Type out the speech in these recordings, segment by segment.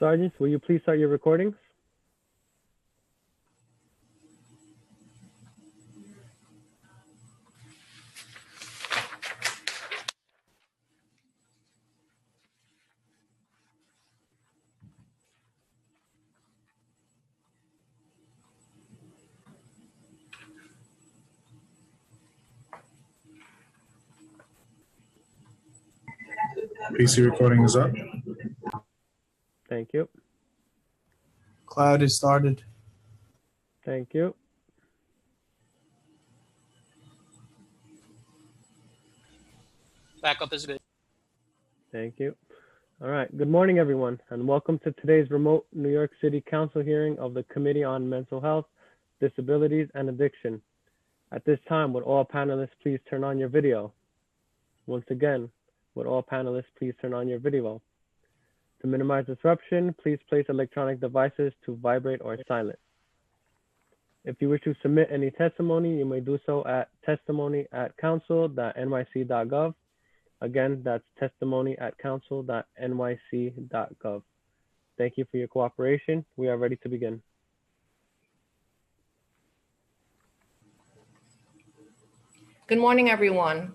Sergeants, will you please start your recordings? PC recording is up. Thank you. Cloud is started. Thank you. Backup is good. Thank you. All right. Good morning, everyone, and welcome to today's remote New York City Council hearing of the Committee on Mental Health, Disabilities, and Addiction. At this time, would all panelists please turn on your video? Once again, would all panelists please turn on your video? To minimize disruption, please place electronic devices to vibrate or silent. If you wish to submit any testimony, you may do so at testimony@council.nyc.gov. Again, that's testimony@council.nyc.gov. Thank you for your cooperation. We are ready to begin. Good morning, everyone.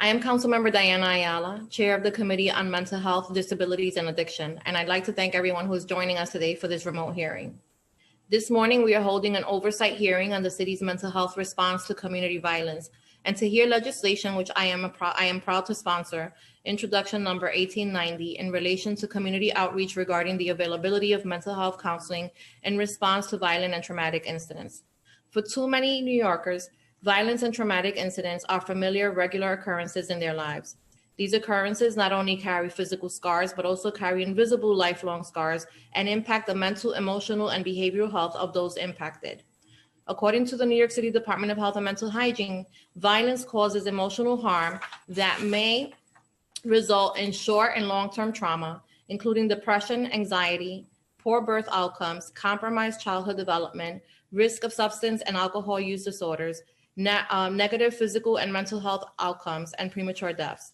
I am Councilmember Diana Ayala, Chair of the Committee on Mental Health, Disabilities, and Addiction, and I'd like to thank everyone who is joining us today for this remote hearing. This morning, we are holding an oversight hearing on the city's mental health response to community violence and to hear legislation, which I am proud to sponsor, Introduction Number 1890, in relation to community outreach regarding the availability of mental health counseling in response to violent and traumatic incidents. For too many New Yorkers, violence and traumatic incidents are familiar, regular occurrences in their lives. These occurrences not only carry physical scars, but also carry invisible lifelong scars and impact the mental, emotional, and behavioral health of those impacted. According to the New York City Department of Health and Mental Hygiene, violence causes emotional harm that may result in short and long-term trauma, including depression, anxiety, poor birth outcomes, compromised childhood development, risk of substance and alcohol use disorders, negative physical and mental health outcomes, and premature deaths.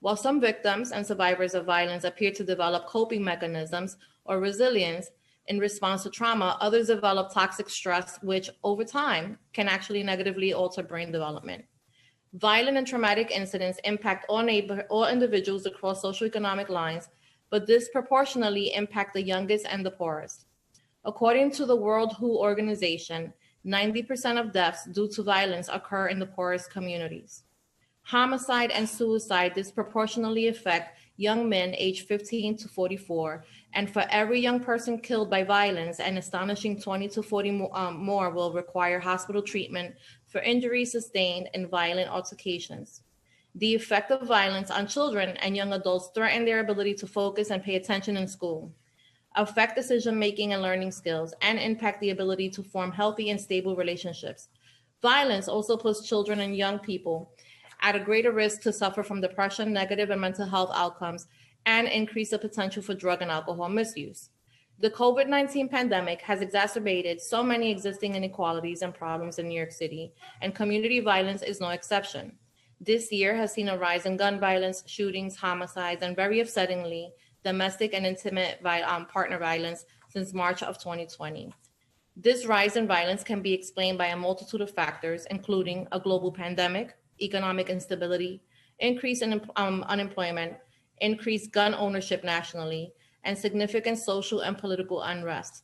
While some victims and survivors of violence appear to develop coping mechanisms or resilience in response to trauma, others develop toxic stress, which over time can actually negatively alter brain development. Violent and traumatic incidents impact all individuals across socioeconomic lines, but disproportionately impact the youngest and the poorest. According to the World WHO Organization, 90% of deaths due to violence occur in the poorest communities. Homicide and suicide disproportionately affect young men aged 15 to 44, and for every young person killed by violence, an astonishing 20 to 40 more will require hospital treatment for injuries sustained in violent altercations. The effect of violence on children and young adults threaten their ability to focus and pay attention in school, affect decision-making and learning skills, and impact the ability to form healthy and stable relationships. Violence also puts children and young people at a greater risk to suffer from depression, negative and mental health outcomes, and increase the potential for drug and alcohol misuse. The COVID-19 pandemic has exacerbated so many existing inequalities and problems in New York City, and community violence is no exception. This year has seen a rise in gun violence, shootings, homicides, and very upsettingly, domestic and intimate partner violence since March of 2020. This rise in violence can be explained by a multitude of factors, including a global pandemic, economic instability, increase in unemployment, increased gun ownership nationally, and significant social and political unrest.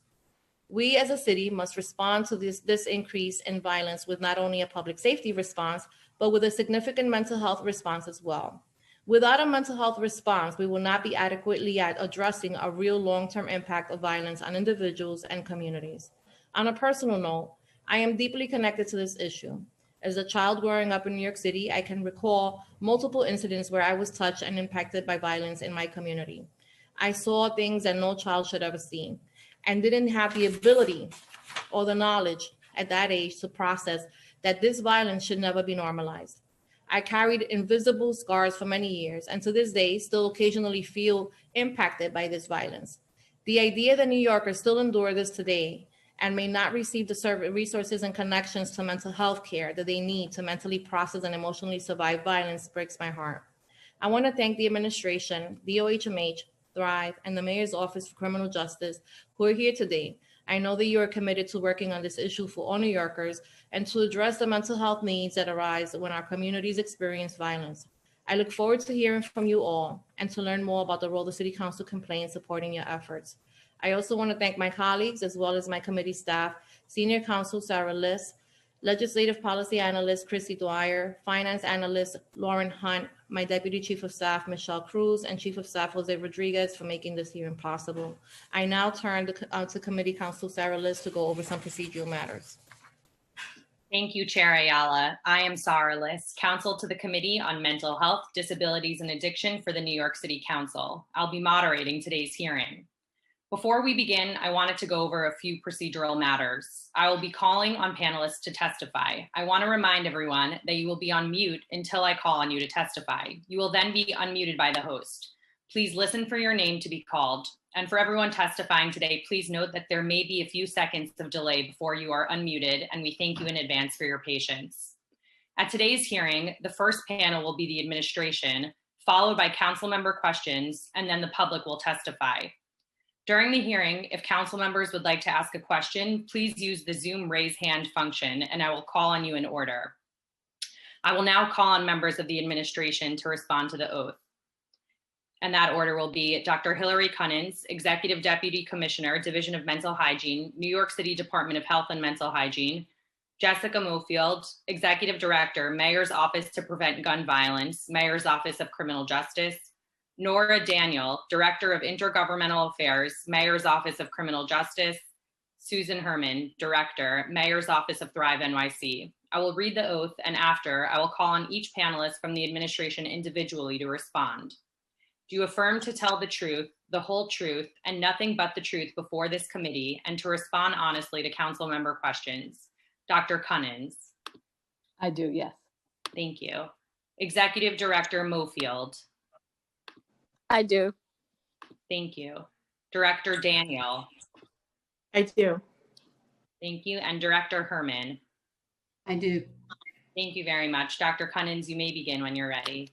We as a city must respond to this increase in violence with not only a public safety response, but with a significant mental health response as well. Without a mental health response, we will not be adequately at addressing a real long-term impact of violence on individuals and communities. On a personal note, I am deeply connected to this issue. As a child growing up in New York City, I can recall multiple incidents where I was touched and impacted by violence in my community. I saw things that no child should ever see and didn't have the ability or the knowledge at that age to process that this violence should never be normalized. I carried invisible scars for many years, and to this day, still occasionally feel impacted by this violence. The idea that New Yorkers still endure this today and may not receive the resources and connections to mental health care that they need to mentally process and emotionally survive violence breaks my heart. I want to thank the administration, the OHMH, Thrive, and the Mayor's Office for Criminal Justice who are here today. I know that you are committed to working on this issue for all New Yorkers and to address the mental health needs that arise when our communities experience violence. I look forward to hearing from you all and to learn more about the role the City Council can play in supporting your efforts. I also want to thank my colleagues as well as my committee staff, Senior Counsel Sarah Liss, Legislative Policy Analyst Chrissy Dwyer, Finance Analyst Lauren Hunt, my Deputy Chief of Staff Michelle Cruz, and Chief of Staff Jose Rodriguez for making this hearing possible. I now turn to Committee Counsel Sarah Liss to go over some procedural matters. Thank you, Chair Ayala. I am Sarah Liss, Counsel to the Committee on Mental Health, Disabilities, and Addiction for the New York City Council. I'll be moderating today's hearing. Before we begin, I wanted to go over a few procedural matters. I will be calling on panelists to testify. I want to remind everyone that you will be on mute until I call on you to testify. You will then be unmuted by the host. Please listen for your name to be called. And for everyone testifying today, please note that there may be a few seconds of delay before you are unmuted, and we thank you in advance for your patience. At today's hearing, the first panel will be the administration, followed by council member questions, and then the public will testify. During the hearing, if council members would like to ask a question, please use the Zoom raise hand function and I will call on you in order. I will now call on members of the administration to respond to the oath. And that order will be Dr. Hillary Cunnins, Executive Deputy Commissioner, Division of Mental Hygiene, New York City Department of Health and Mental Hygiene, Jessica Mofield, Executive Director, Mayor's Office to Prevent Gun Violence, Mayor's Office of Criminal Justice, Nora Daniel, Director of Intergovernmental Affairs, Mayor's Office of Criminal Justice, Susan Herman, Director, Mayor's Office of Thrive NYC. I will read the oath and after, I will call on each panelist from the administration individually to respond. Do you affirm to tell the truth, the whole truth, and nothing but the truth before this committee and to respond honestly to council member questions? Dr. Cunnins. I do, yes. Thank you. Executive Director Mofield. I do. Thank you. Director Daniel. I do. Thank you. And Director Herman. I do. Thank you very much. Dr. Cunnins, you may begin when you're ready.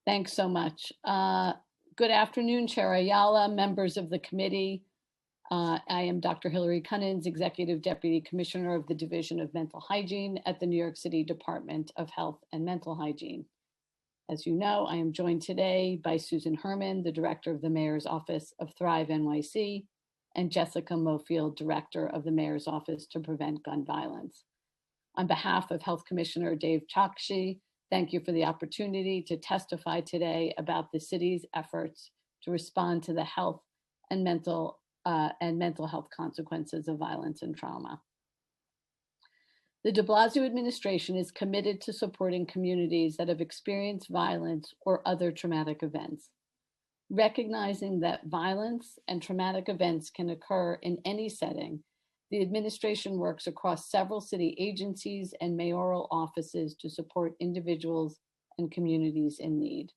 Thanks so much. Good afternoon, Chair Ayala, members of the committee. I am Dr. Hillary Cunnins, Executive Deputy Commissioner of the Division of Mental Hygiene at the New York City Department of Health and Mental Hygiene. As you know, I am joined today by Susan Herman, the Director of the Mayor's Office of Thrive NYC, and Jessica Mofield, Director of the Mayor's Office to Prevent Gun Violence. On behalf of Health Commissioner Dave Chokshi, thank you for the opportunity to testify today about the city's efforts to respond to the health and mental health consequences of violence and trauma. The de Blasio administration is committed to supporting communities that have experienced violence or other traumatic events. Recognizing that violence and traumatic events can occur in any setting, the administration works across several city agencies and mayoral offices to support individuals and communities in need.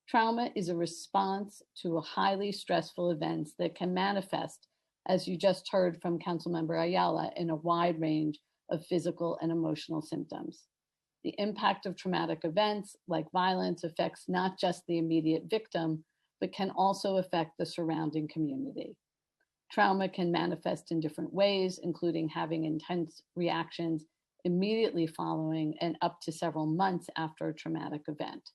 Trauma is a response to highly stressful events that can manifest, as you just heard from Councilmember Ayala, in a wide range of physical and emotional symptoms. The impact of traumatic events like violence affects not just the immediate victim, but can also affect the surrounding community. Trauma can manifest in different ways, including having intense reactions immediately following and up to several months after a traumatic event.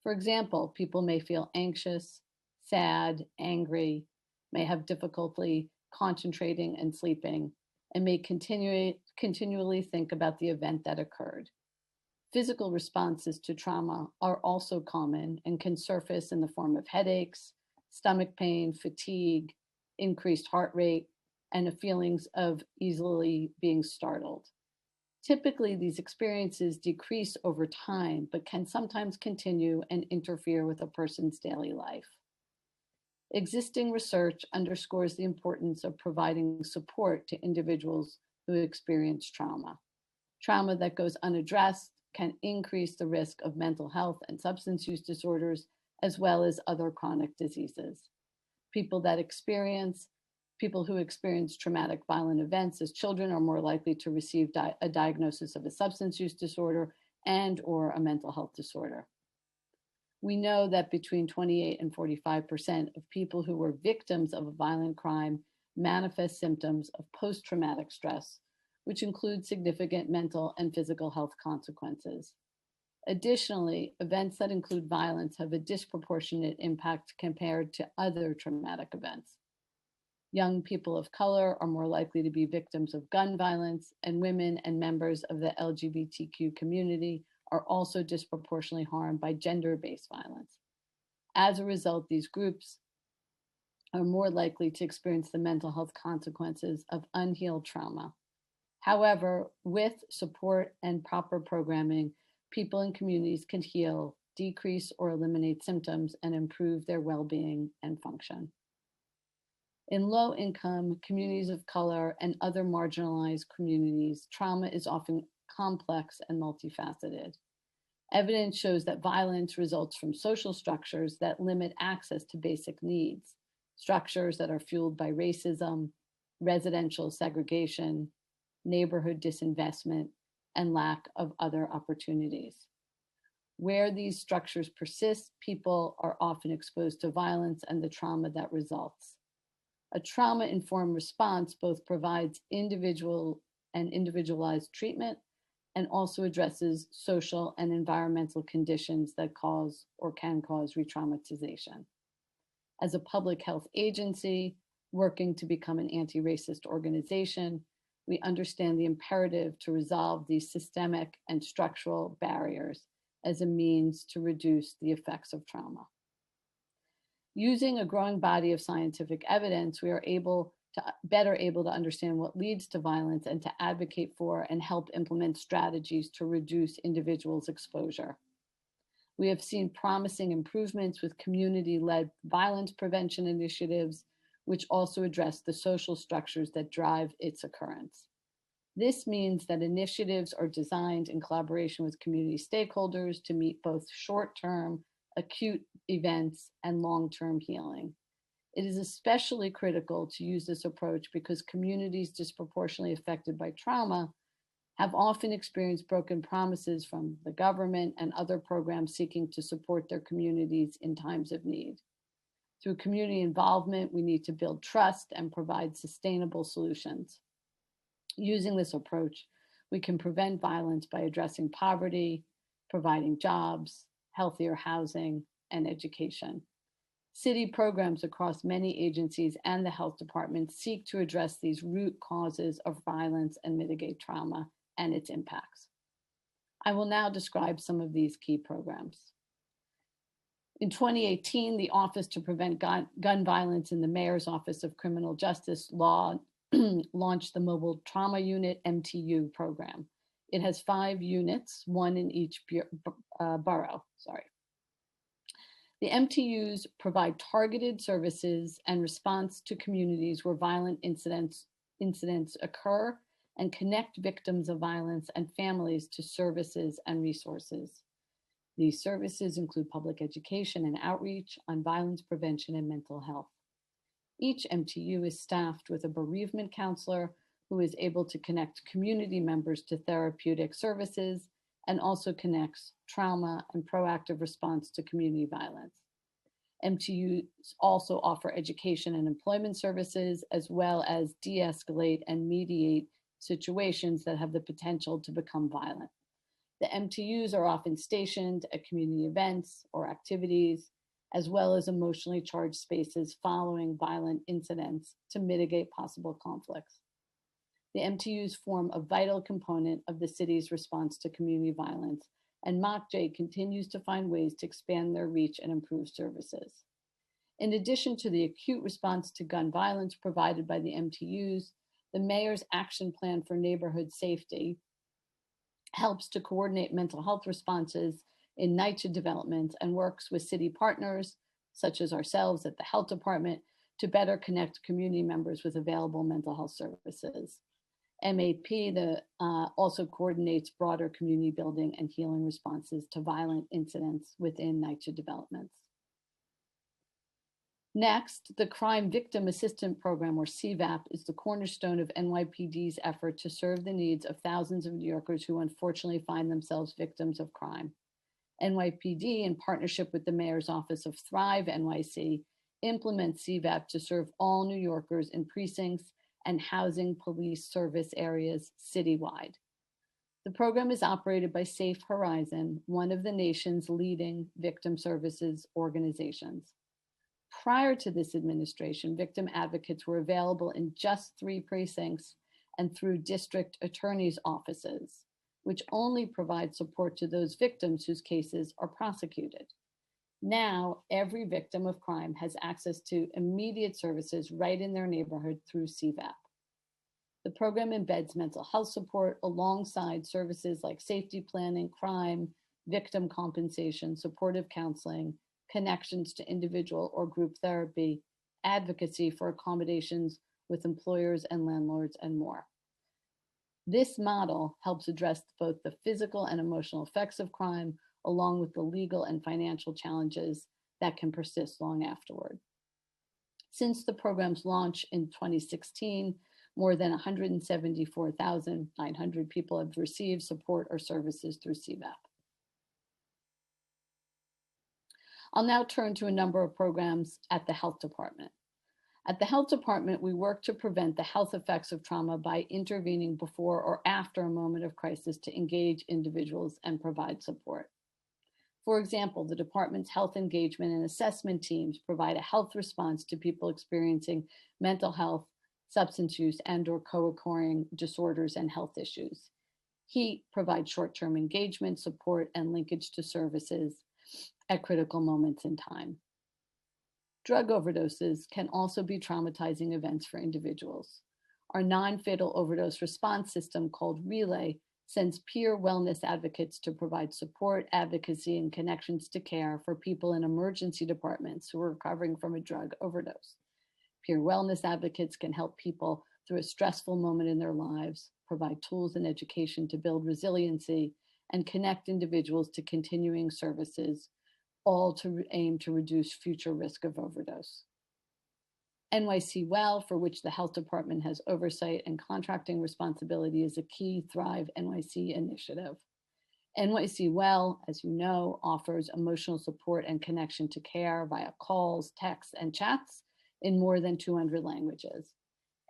For example, people may feel anxious, sad, angry, may have difficulty concentrating and sleeping, and may continually think about the event that occurred. Physical responses to trauma are also common and can surface in the form of headaches, stomach pain, fatigue, increased heart rate, and feelings of easily being startled. Typically, these experiences decrease over time, but can sometimes continue and interfere with a person's daily life. Existing research underscores the importance of providing support to individuals who experience trauma. Trauma that goes unaddressed can increase the risk of mental health and substance use disorders, as well as other chronic diseases. People who experience traumatic violent events as children are more likely to receive a diagnosis of a substance use disorder and or a mental health disorder. We know that between 28 and 45% of people who were victims of a violent crime manifest symptoms of post-traumatic stress, which include significant mental and physical health consequences. Additionally, events that include violence have a disproportionate impact compared to other traumatic events. Young people of color are more likely to be victims of gun violence, and women and members of the LGBTQ community are also disproportionately harmed by gender-based violence. As a result, these groups are more likely to experience the mental health consequences of unhealed trauma. However, with support and proper programming, people in communities can heal, decrease or eliminate symptoms, and improve their well-being and function. In low-income communities of color and other marginalized communities, trauma is often complex and multifaceted. Evidence shows that violence results from social structures that limit access to basic needs, structures that are fueled by racism, residential segregation, neighborhood disinvestment, and lack of other opportunities. Where these structures persist, people are often exposed to violence and the trauma that results. A trauma-informed response both provides individual and individualized treatment and also addresses social and environmental conditions that cause or can cause re-traumatization. As a public health agency working to become an anti-racist organization, we understand the imperative to resolve these systemic and structural barriers as a means to reduce the effects of trauma. Using a growing body of scientific evidence, we are better able to understand what leads to violence and to advocate for and help implement strategies to reduce individuals' exposure. We have seen promising improvements with community-led violence prevention initiatives, which also address the social structures that drive its occurrence. This means that initiatives are designed in collaboration with community stakeholders to meet both short-term acute events and long-term healing. It is especially critical to use this approach because communities disproportionately affected by trauma have often experienced broken promises from the government and other programs seeking to support their communities in times of need. Through community involvement, we need to build trust and provide sustainable solutions. Using this approach, we can prevent violence by addressing poverty, providing jobs, healthier housing, and education. City programs across many agencies and the health department seek to address these root causes of violence and mitigate trauma and its impacts. I will now describe some of these key programs. In 2018, the Office to Prevent Gun Violence in the Mayor's Office of Criminal Justice Law launched the Mobile Trauma Unit MTU program. It has 5 units, 1 in each borough. The MTUs provide targeted services and response to communities where violent incidents occur and connect victims of violence and families to services and resources. These services include public education and outreach on violence prevention and mental health. Each MTU is staffed with a bereavement counselor who is able to connect community members to therapeutic services and also connects trauma and proactive response to community violence. MTUs also offer education and employment services, as well as de-escalate and mediate situations that have the potential to become violent. The MTUs are often stationed at community events or activities, as well as emotionally charged spaces following violent incidents to mitigate possible conflicts. The MTUs form a vital component of the city's response to community violence, and MOCJ continues to find ways to expand their reach and improve services. In addition to the acute response to gun violence provided by the MTUs, the Mayor's Action Plan for Neighborhood Safety helps to coordinate mental health responses in NYCHA developments and works with city partners, such as ourselves at the Health Department, to better connect community members with available mental health services. MAP also coordinates broader community building and healing responses to violent incidents within NYCHA developments. Next, the Crime Victim Assistance Program, or CVAP, is the cornerstone of NYPD's effort to serve the needs of thousands of New Yorkers who unfortunately find themselves victims of crime. NYPD, in partnership with the Mayor's Office of Thrive NYC, implements CVAP to serve all New Yorkers in precincts and housing police service areas citywide. The program is operated by Safe Horizon, one of the nation's leading victim services organizations. Prior to this administration, victim advocates were available in just 3 precincts and through district attorneys' offices, which only provide support to those victims whose cases are prosecuted. Now, every victim of crime has access to immediate services right in their neighborhood through CVAP. The program embeds mental health support alongside services like safety planning, crime, victim compensation, supportive counseling, connections to individual or group therapy, advocacy for accommodations with employers and landlords, and more. This model helps address both the physical and emotional effects of crime, along with the legal and financial challenges that can persist long afterward. Since the program's launch in 2016, more than 174,900 people have received support or services through CVAP. I'll now turn to a number of programs at the Health Department. At the Health Department, we work to prevent the health effects of trauma by intervening before or after a moment of crisis to engage individuals and provide support. For example, the department's health engagement and assessment teams provide a health response to people experiencing mental health, substance use, and/or co-occurring disorders and health issues. HEAT provides short-term engagement, support, and linkage to services at critical moments in time. Drug overdoses can also be traumatizing events for individuals. Our non-fatal overdose response system, called Relay, sends peer wellness advocates to provide support, advocacy, and connections to care for people in emergency departments who are recovering from a drug overdose. Peer wellness advocates can help people through a stressful moment in their lives, provide tools and education to build resiliency, and connect individuals to continuing services, all to aim to reduce future risk of overdose. NYC Well, for which the Health Department has oversight and contracting responsibility, is a key Thrive NYC initiative. NYC Well, as you know, offers emotional support and connection to care via calls, texts, and chats in more than 200 languages.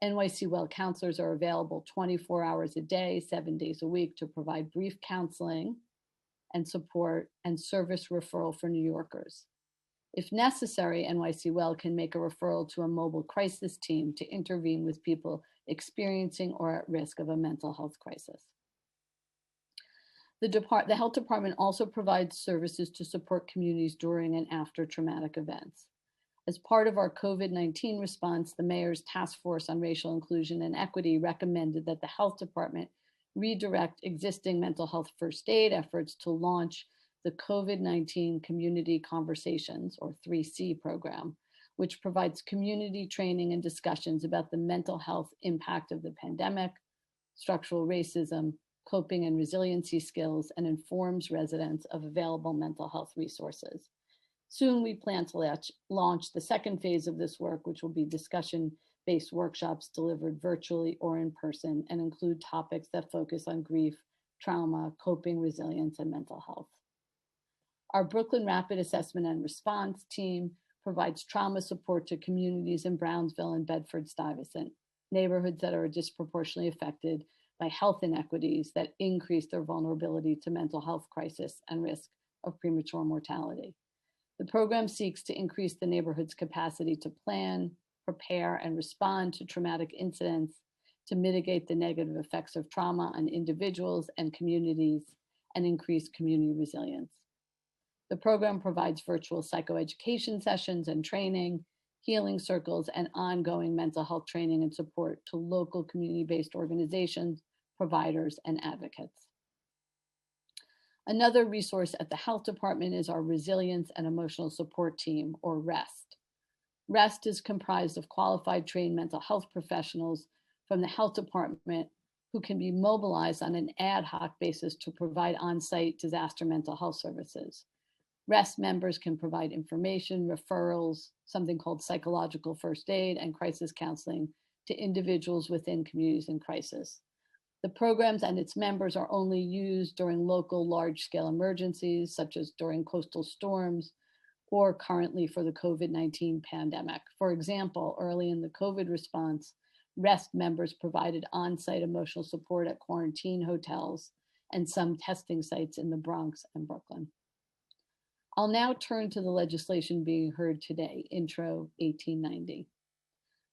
NYC Well counselors are available 24 hours a day, 7 days a week to provide brief counseling and support and service referral for New Yorkers. If necessary, NYC Well can make a referral to a mobile crisis team to intervene with people experiencing or at risk of a mental health crisis. The Health Department also provides services to support communities during and after traumatic events. As part of our COVID-19 response, the Mayor's Task Force on Racial Inclusion and Equity recommended that the Health Department redirect existing mental health first aid efforts to launch the COVID-19 Community Conversations, or 3C program, which provides community training and discussions about the mental health impact of the pandemic, structural racism, coping and resiliency skills, and informs residents of available mental health resources. Soon, we plan to launch the second phase of this work, which will be discussion-based workshops delivered virtually or in person and include topics that focus on grief, trauma, coping, resilience, and mental health. Our Brooklyn Rapid Assessment and Response team provides trauma support to communities in Brownsville and Bedford-Stuyvesant, neighborhoods that are disproportionately affected by health inequities that increase their vulnerability to mental health crisis and risk of premature mortality. The program seeks to increase the neighborhood's capacity to plan, prepare, and respond to traumatic incidents, to mitigate the negative effects of trauma on individuals and communities, and increase community resilience. The program provides virtual psychoeducation sessions and training, healing circles, and ongoing mental health training and support to local community-based organizations, providers, and advocates. Another resource at the Health Department is our Resilience and Emotional Support Team, or REST. REST is comprised of qualified trained mental health professionals from the Health Department who can be mobilized on an ad hoc basis to provide on-site disaster mental health services. REST members can provide information, referrals, something called psychological first aid, and crisis counseling to individuals within communities in crisis. The programs and its members are only used during local large-scale emergencies, such as during coastal storms, or currently for the COVID-19 pandemic. For example, early in the COVID response, REST members provided on-site emotional support at quarantine hotels and some testing sites in the Bronx and Brooklyn. I'll now turn to the legislation being heard today, Intro 1890.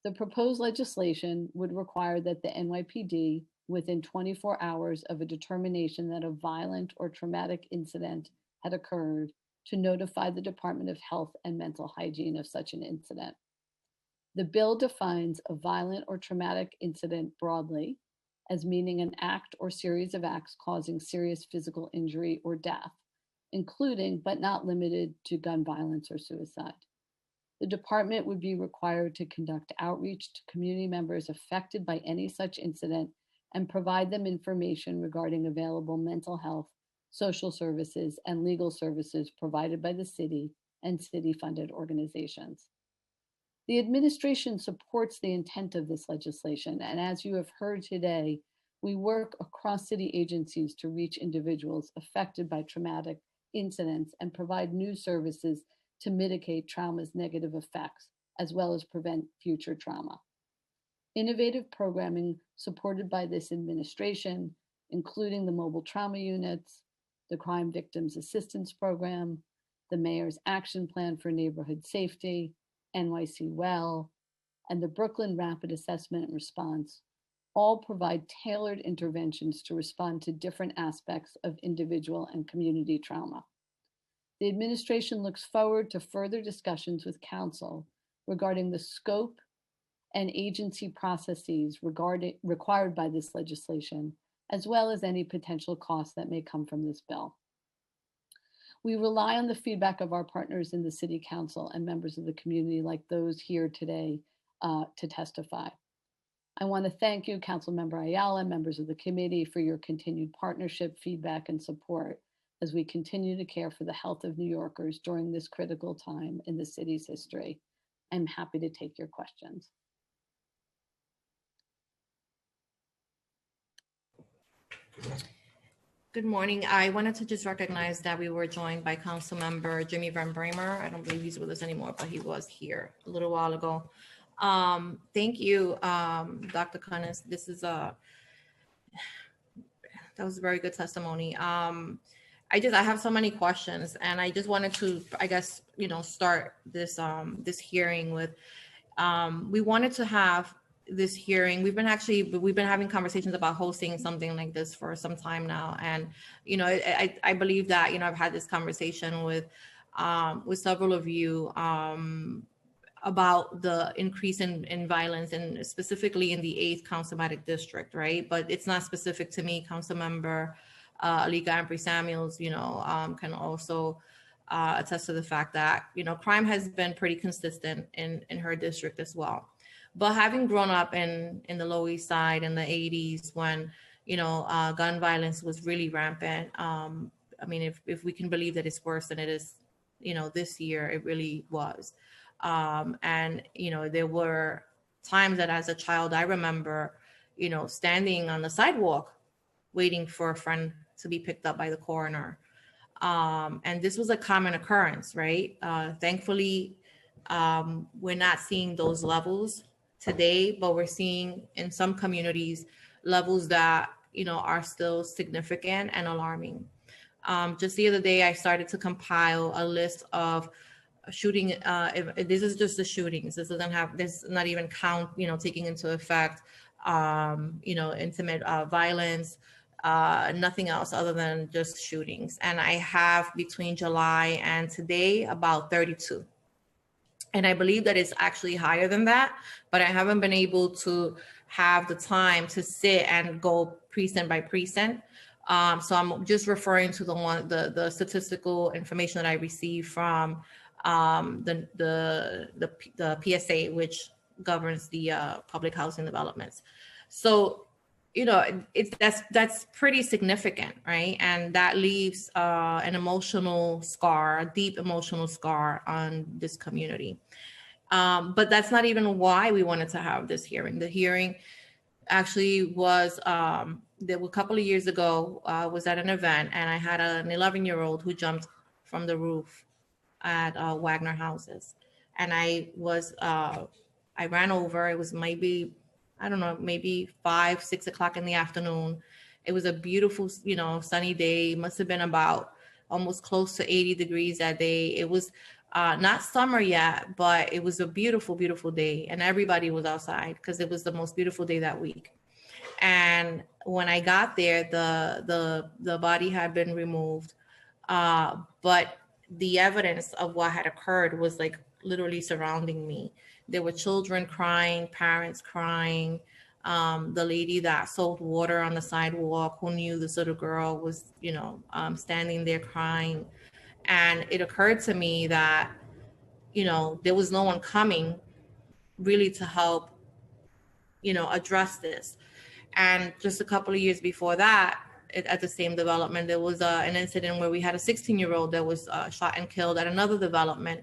The proposed legislation would require that the NYPD, within 24 hours of a determination that a violent or traumatic incident had occurred, to notify the Department of Health and Mental Hygiene of such an incident. The bill defines a violent or traumatic incident broadly as meaning an act or series of acts causing serious physical injury or death, including but not limited to gun violence or suicide. The department would be required to conduct outreach to community members affected by any such incident and provide them information regarding available mental health, social services, and legal services provided by the city and city-funded organizations. The administration supports the intent of this legislation, and as you have heard today, we work across city agencies to reach individuals affected by traumatic incidents and provide new services to mitigate trauma's negative effects, as well as prevent future trauma. Innovative programming supported by this administration, including the mobile trauma units, the Crime Victims Assistance Program, the Mayor's Action Plan for Neighborhood Safety, NYC Well, and the Brooklyn Rapid Assessment and Response, all provide tailored interventions to respond to different aspects of individual and community trauma. The administration looks forward to further discussions with Council regarding the scope and agency processes required by this legislation, as well as any potential costs that may come from this bill. We rely on the feedback of our partners in the City Council and members of the community like those here today to testify. I want to thank you, Councilmember Ayala, members of the committee, for your continued partnership, feedback, and support as we continue to care for the health of New Yorkers during this critical time in the city's history. I'm happy to take your questions. Good morning. I wanted to just recognize that we were joined by Councilmember Jimmy Van Bramer. I don't believe he's with us anymore, but he was here a little while ago. Thank you, Dr. Cunnins. That was a very good testimony. I have so many questions, and I just wanted to, start this this hearing with. We wanted to have this hearing. We've been having conversations about hosting something like this for some time now, and I believe that I've had this conversation with several of you about the increase in violence, and specifically in the 8th Councilmatic District, right? But it's not specific to me. Councilmember Alika Ampry-Samuels, can also attest to the fact that crime has been pretty consistent in her district as well. But having grown up in the Lower East Side in the 80s when, gun violence was really rampant, if we can believe that it's worse than it is, this year, it really was. And there were times that as a child, I remember, standing on the sidewalk waiting for a friend to be picked up by the coroner. And this was a common occurrence, right? Thankfully, we're not seeing those levels today, but we're seeing in some communities levels that are still significant and alarming. Just the other day, I started to compile a list of shooting. This is just the shootings. This not even count taking into effect intimate violence, nothing else other than just shootings. And I have between July and today about 32. And I believe that it's actually higher than that, but I haven't been able to have the time to sit and go precinct by precinct. So I'm just referring to the statistical information that I received from the PSA, which governs the public housing developments. So, that's pretty significant, right? And that leaves an emotional scar, a deep emotional scar on this community. But that's not even why we wanted to have this hearing. The hearing actually was there were a couple of years ago, I was at an event and I had an 11-year-old who jumped from the roof at Wagner Houses. And I ran over. It was maybe, I don't know, maybe 5, 6 o'clock in the afternoon. It was a beautiful, sunny day. It must have been about almost close to 80 degrees that day. It was not summer yet, but it was a beautiful, beautiful day. And everybody was outside because it was the most beautiful day that week. And when I got there, the body had been removed. But the evidence of what had occurred was like literally surrounding me. There were children crying, parents crying. The lady that sold water on the sidewalk, who knew this little girl, was, standing there crying. And it occurred to me that, there was no one coming really to help, address this. And just a couple of years before that, at the same development, there was an incident where we had a 16-year-old that was shot and killed at another development.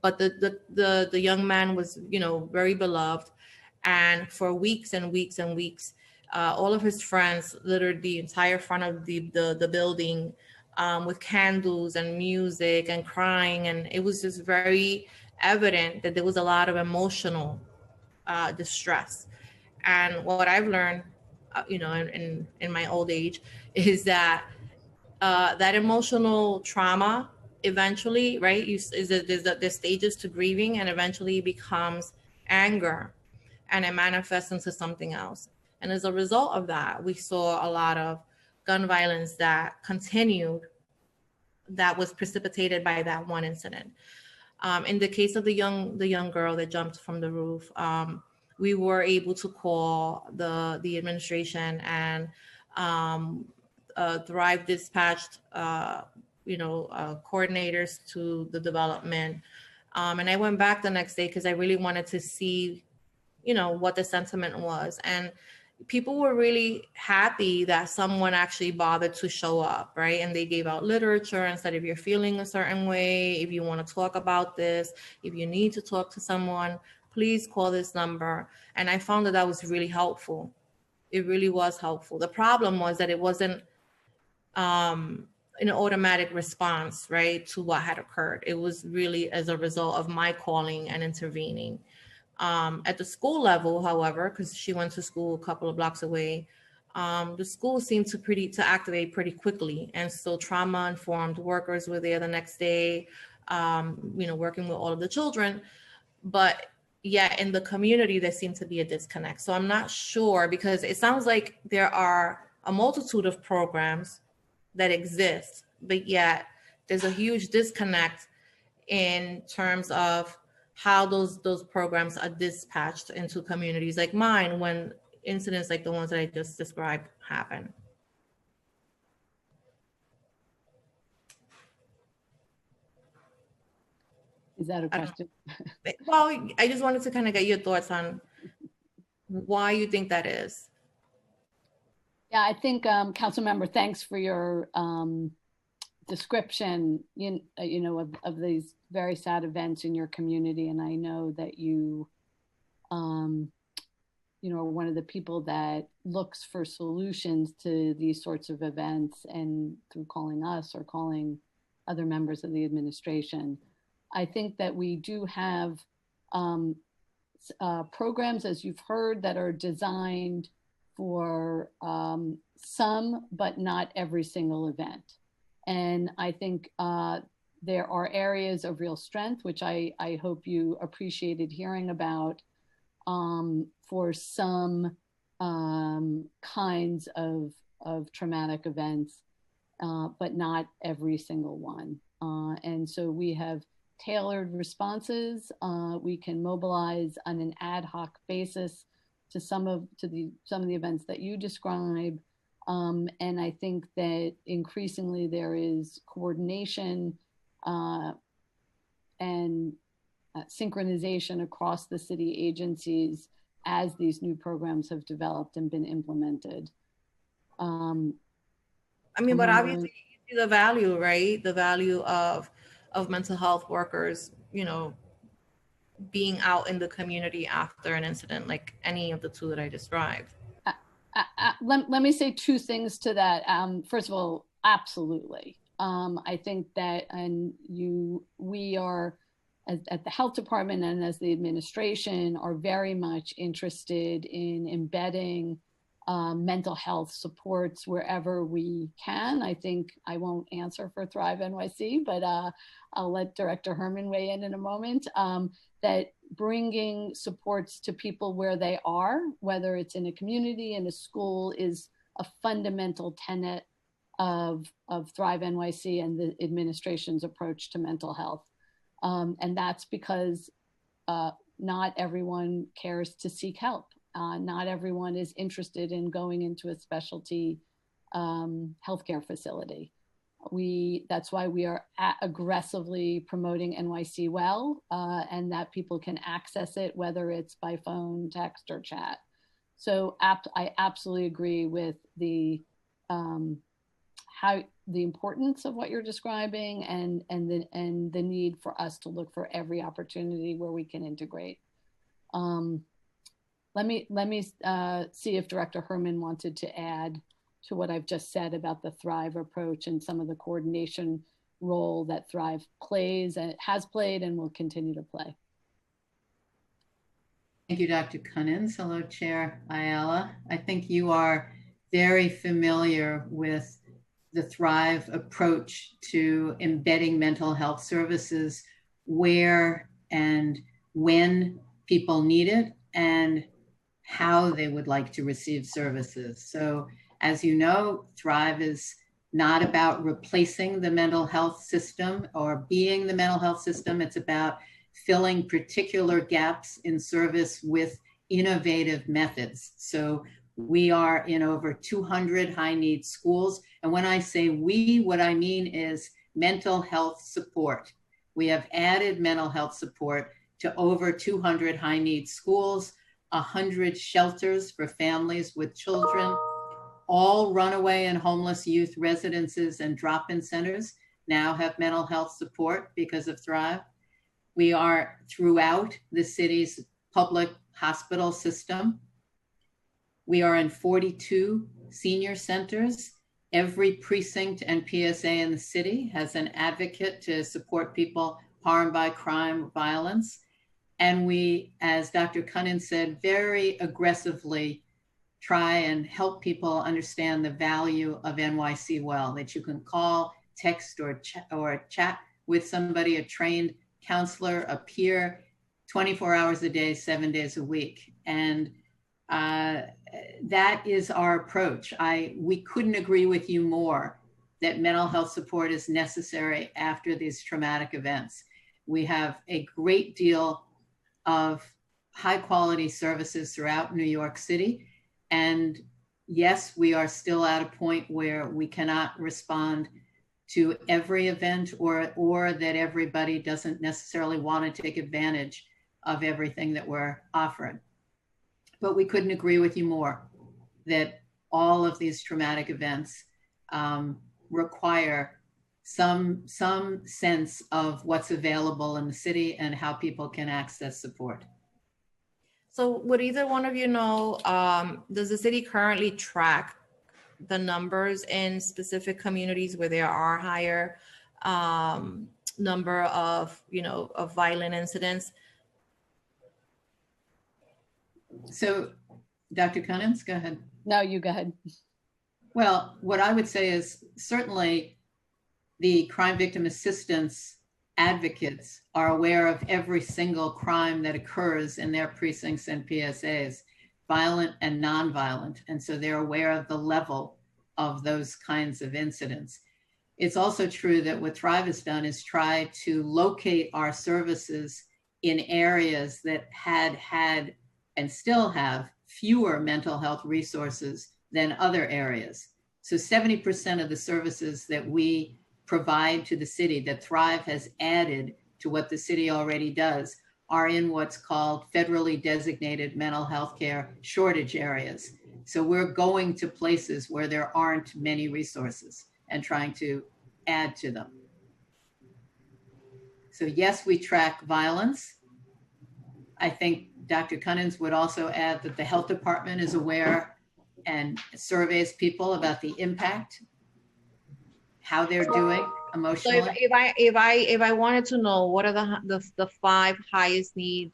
But the young man was, very beloved. And for weeks and weeks and weeks, all of his friends littered the entire front of the building with candles and music and crying. And it was just very evident that there was a lot of emotional distress. And what I've learned, in my old age, is that that emotional trauma eventually, right? There's stages to grieving, and eventually becomes anger, and it manifests into something else. And as a result of that, we saw a lot of gun violence that continued, that was precipitated by that one incident. In the case of the young girl that jumped from the roof, we were able to call the administration, and Thrive dispatched coordinators to the development. And I went back the next day because I really wanted to see, what the sentiment was. And people were really happy that someone actually bothered to show up, right? And they gave out literature and said, if you're feeling a certain way, if you want to talk about this, if you need to talk to someone, please call this number. And I found that was really helpful. It really was helpful. The problem was that it wasn't an automatic response, right, to what had occurred. It was really as a result of my calling and intervening. At the school level, however, because she went to school a couple of blocks away, the school seemed to activate pretty quickly. And so trauma-informed workers were there the next day, working with all of the children. But yet in the community, there seemed to be a disconnect. So I'm not sure, because it sounds like there are a multitude of programs that exist, but yet there's a huge disconnect in terms of how those programs are dispatched into communities like mine when incidents like the ones that I just described happen. Is that a question? Well, I just wanted to kind of get your thoughts on why you think that is. Yeah, I think, Council Member, thanks for your description, of these very sad events in your community. And I know that you, are one of the people that looks for solutions to these sorts of events, and through calling us or calling other members of the administration. I think that we do have programs, as you've heard, that are designed for some, but not every single event. And I think there are areas of real strength, which I hope you appreciated hearing about, for some kinds of traumatic events, but not every single one. And so we have tailored responses. We can mobilize on an ad hoc basis to some of the events that you describe. And I think that increasingly there is coordination and synchronization across the city agencies as these new programs have developed and been implemented. But obviously you see the value, right? The value of mental health workers, being out in the community after an incident like any of the two that I described. Let me say two things to that. First of all, absolutely. I think that, we are at the health department and as the administration are very much interested in embedding mental health supports wherever we can. I think I won't answer for Thrive NYC, but I'll let Director Herman weigh in a moment. That bringing supports to people where they are, whether it's in a community, in a school, is a fundamental tenet of Thrive NYC and the administration's approach to mental health. And that's because not everyone cares to seek help. Not everyone is interested in going into a specialty healthcare facility. That's why we are aggressively promoting NYC Well, and that people can access it, whether it's by phone, text, or chat. So I absolutely agree with the importance of what you're describing and the need for us to look for every opportunity where we can integrate. Let me see if Director Herman wanted to add to what I've just said about the Thrive approach and some of the coordination role that Thrive plays and has played and will continue to play. Thank you, Dr. Cunnins. Hello, Chair Ayala. I think you are very familiar with the Thrive approach to embedding mental health services where and when people need it and how they would like to receive services. So as you know, Thrive is not about replacing the mental health system or being the mental health system. It's about filling particular gaps in service with innovative methods. So we are in over 200 high need schools. And when I say we, what I mean is mental health support. We have added mental health support to over 200 high need schools, 100 shelters for families with children. All runaway and homeless youth residences and drop-in centers now have mental health support because of Thrive. We are throughout the city's public hospital system. We are in 42 senior centers. Every precinct and PSA in the city has an advocate to support people harmed by crime or violence. And we, as Dr. Cunnins said, very aggressively try and help people understand the value of NYC Well, that you can call, text, or chat with somebody, a trained counselor, a peer, 24 hours a day, 7 days a week. And that is our approach. We couldn't agree with you more that mental health support is necessary after these traumatic events. We have a great deal of high quality services throughout New York City. And yes, we are still at a point where we cannot respond to every event or that everybody doesn't necessarily want to take advantage of everything that we're offering. But we couldn't agree with you more that all of these traumatic events require some sense of what's available in the city and how people can access support. So would either one of you know, does the city currently track the numbers in specific communities where there are higher number of, of violent incidents? So Dr. Cunnins, go ahead. No, you go ahead. Well, what I would say is certainly the crime victim assistance advocates are aware of every single crime that occurs in their precincts and PSAs, violent and nonviolent. And so they're aware of the level of those kinds of incidents. It's also true that what Thrive has done is try to locate our services in areas that had and still have fewer mental health resources than other areas. So 70% of the services that we provide to the city that Thrive has added to what the city already does are in what's called federally designated mental health care shortage areas. So we're going to places where there aren't many resources and trying to add to them. So yes, we track violence. I think Dr. Cunnins would also add that the health department is aware and surveys people about the impact, how they're doing So emotionally. if I wanted to know what are the 5 highest need,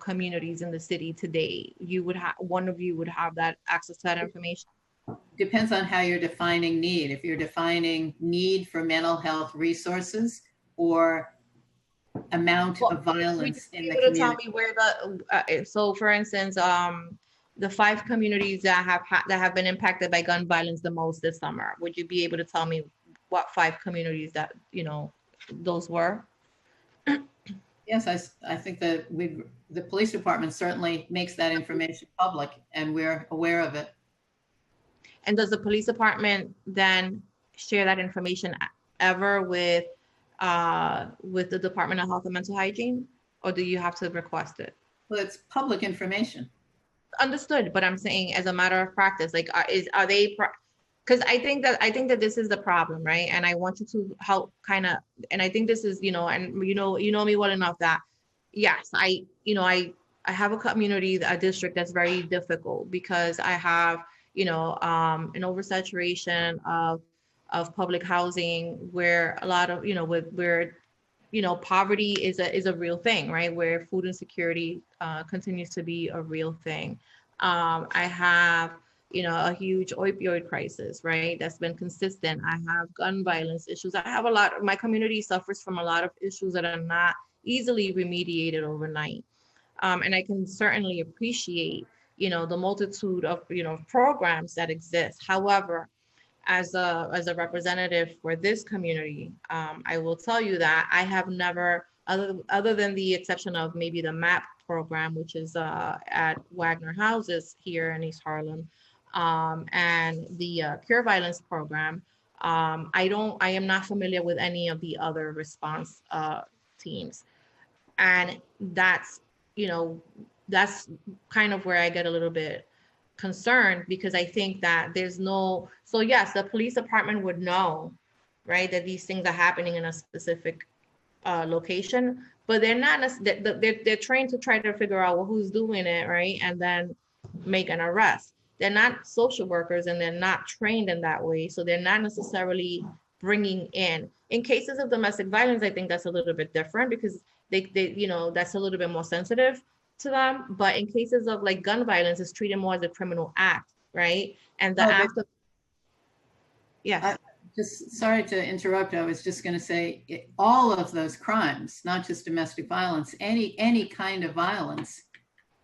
communities in the city today, you would have, one of you would have that access to that information. Depends on how you're defining need. If you're defining need for mental health resources or amount of violence in the Able to tell community. me where so for instance, the 5 communities that have been impacted by gun violence the most this summer, would you be able to tell me what 5 communities that, those were? Yes, I think that the police department certainly makes that information public and we're aware of it. And does the police department then share that information ever with the Department of Health and Mental Hygiene, or do you have to request it? Well, it's public information. Understood, but I'm saying as a matter of practice, like are they? Because I think that this is the problem, right? And I want you to help kind of, and I think this is, and you know me well enough that yes, I have a community, a district that's very difficult because I have, an oversaturation of public housing where a lot of, where poverty is a real thing, right? Where food insecurity continues to be a real thing. I have, a huge opioid crisis, right? That's been consistent. I have gun violence issues. I have my community suffers from a lot of issues that are not easily remediated overnight. And I can certainly appreciate, the multitude of, programs that exist. However, as a representative for this community, I will tell you that I have never, other than the exception of maybe the MAP program, which is at Wagner Houses here in East Harlem, and the Cure Violence program, I am not familiar with any of the other response teams. And that's, that's kind of where I get a little bit concerned, because I think that so yes, the police department would know, right, that these things are happening in a specific location, but they're not, they're trained to try to figure out, well, who's doing it, right, and then make an arrest. They're not social workers and they're not trained in that way, so they're not necessarily bringing in cases of domestic violence. I think that's a little bit different because they that's a little bit more sensitive to them. But in cases of like gun violence, it's treated more as a criminal act, right? And the act of, yes. Just sorry to interrupt. I was just going to say all of those crimes, not just domestic violence, any kind of violence,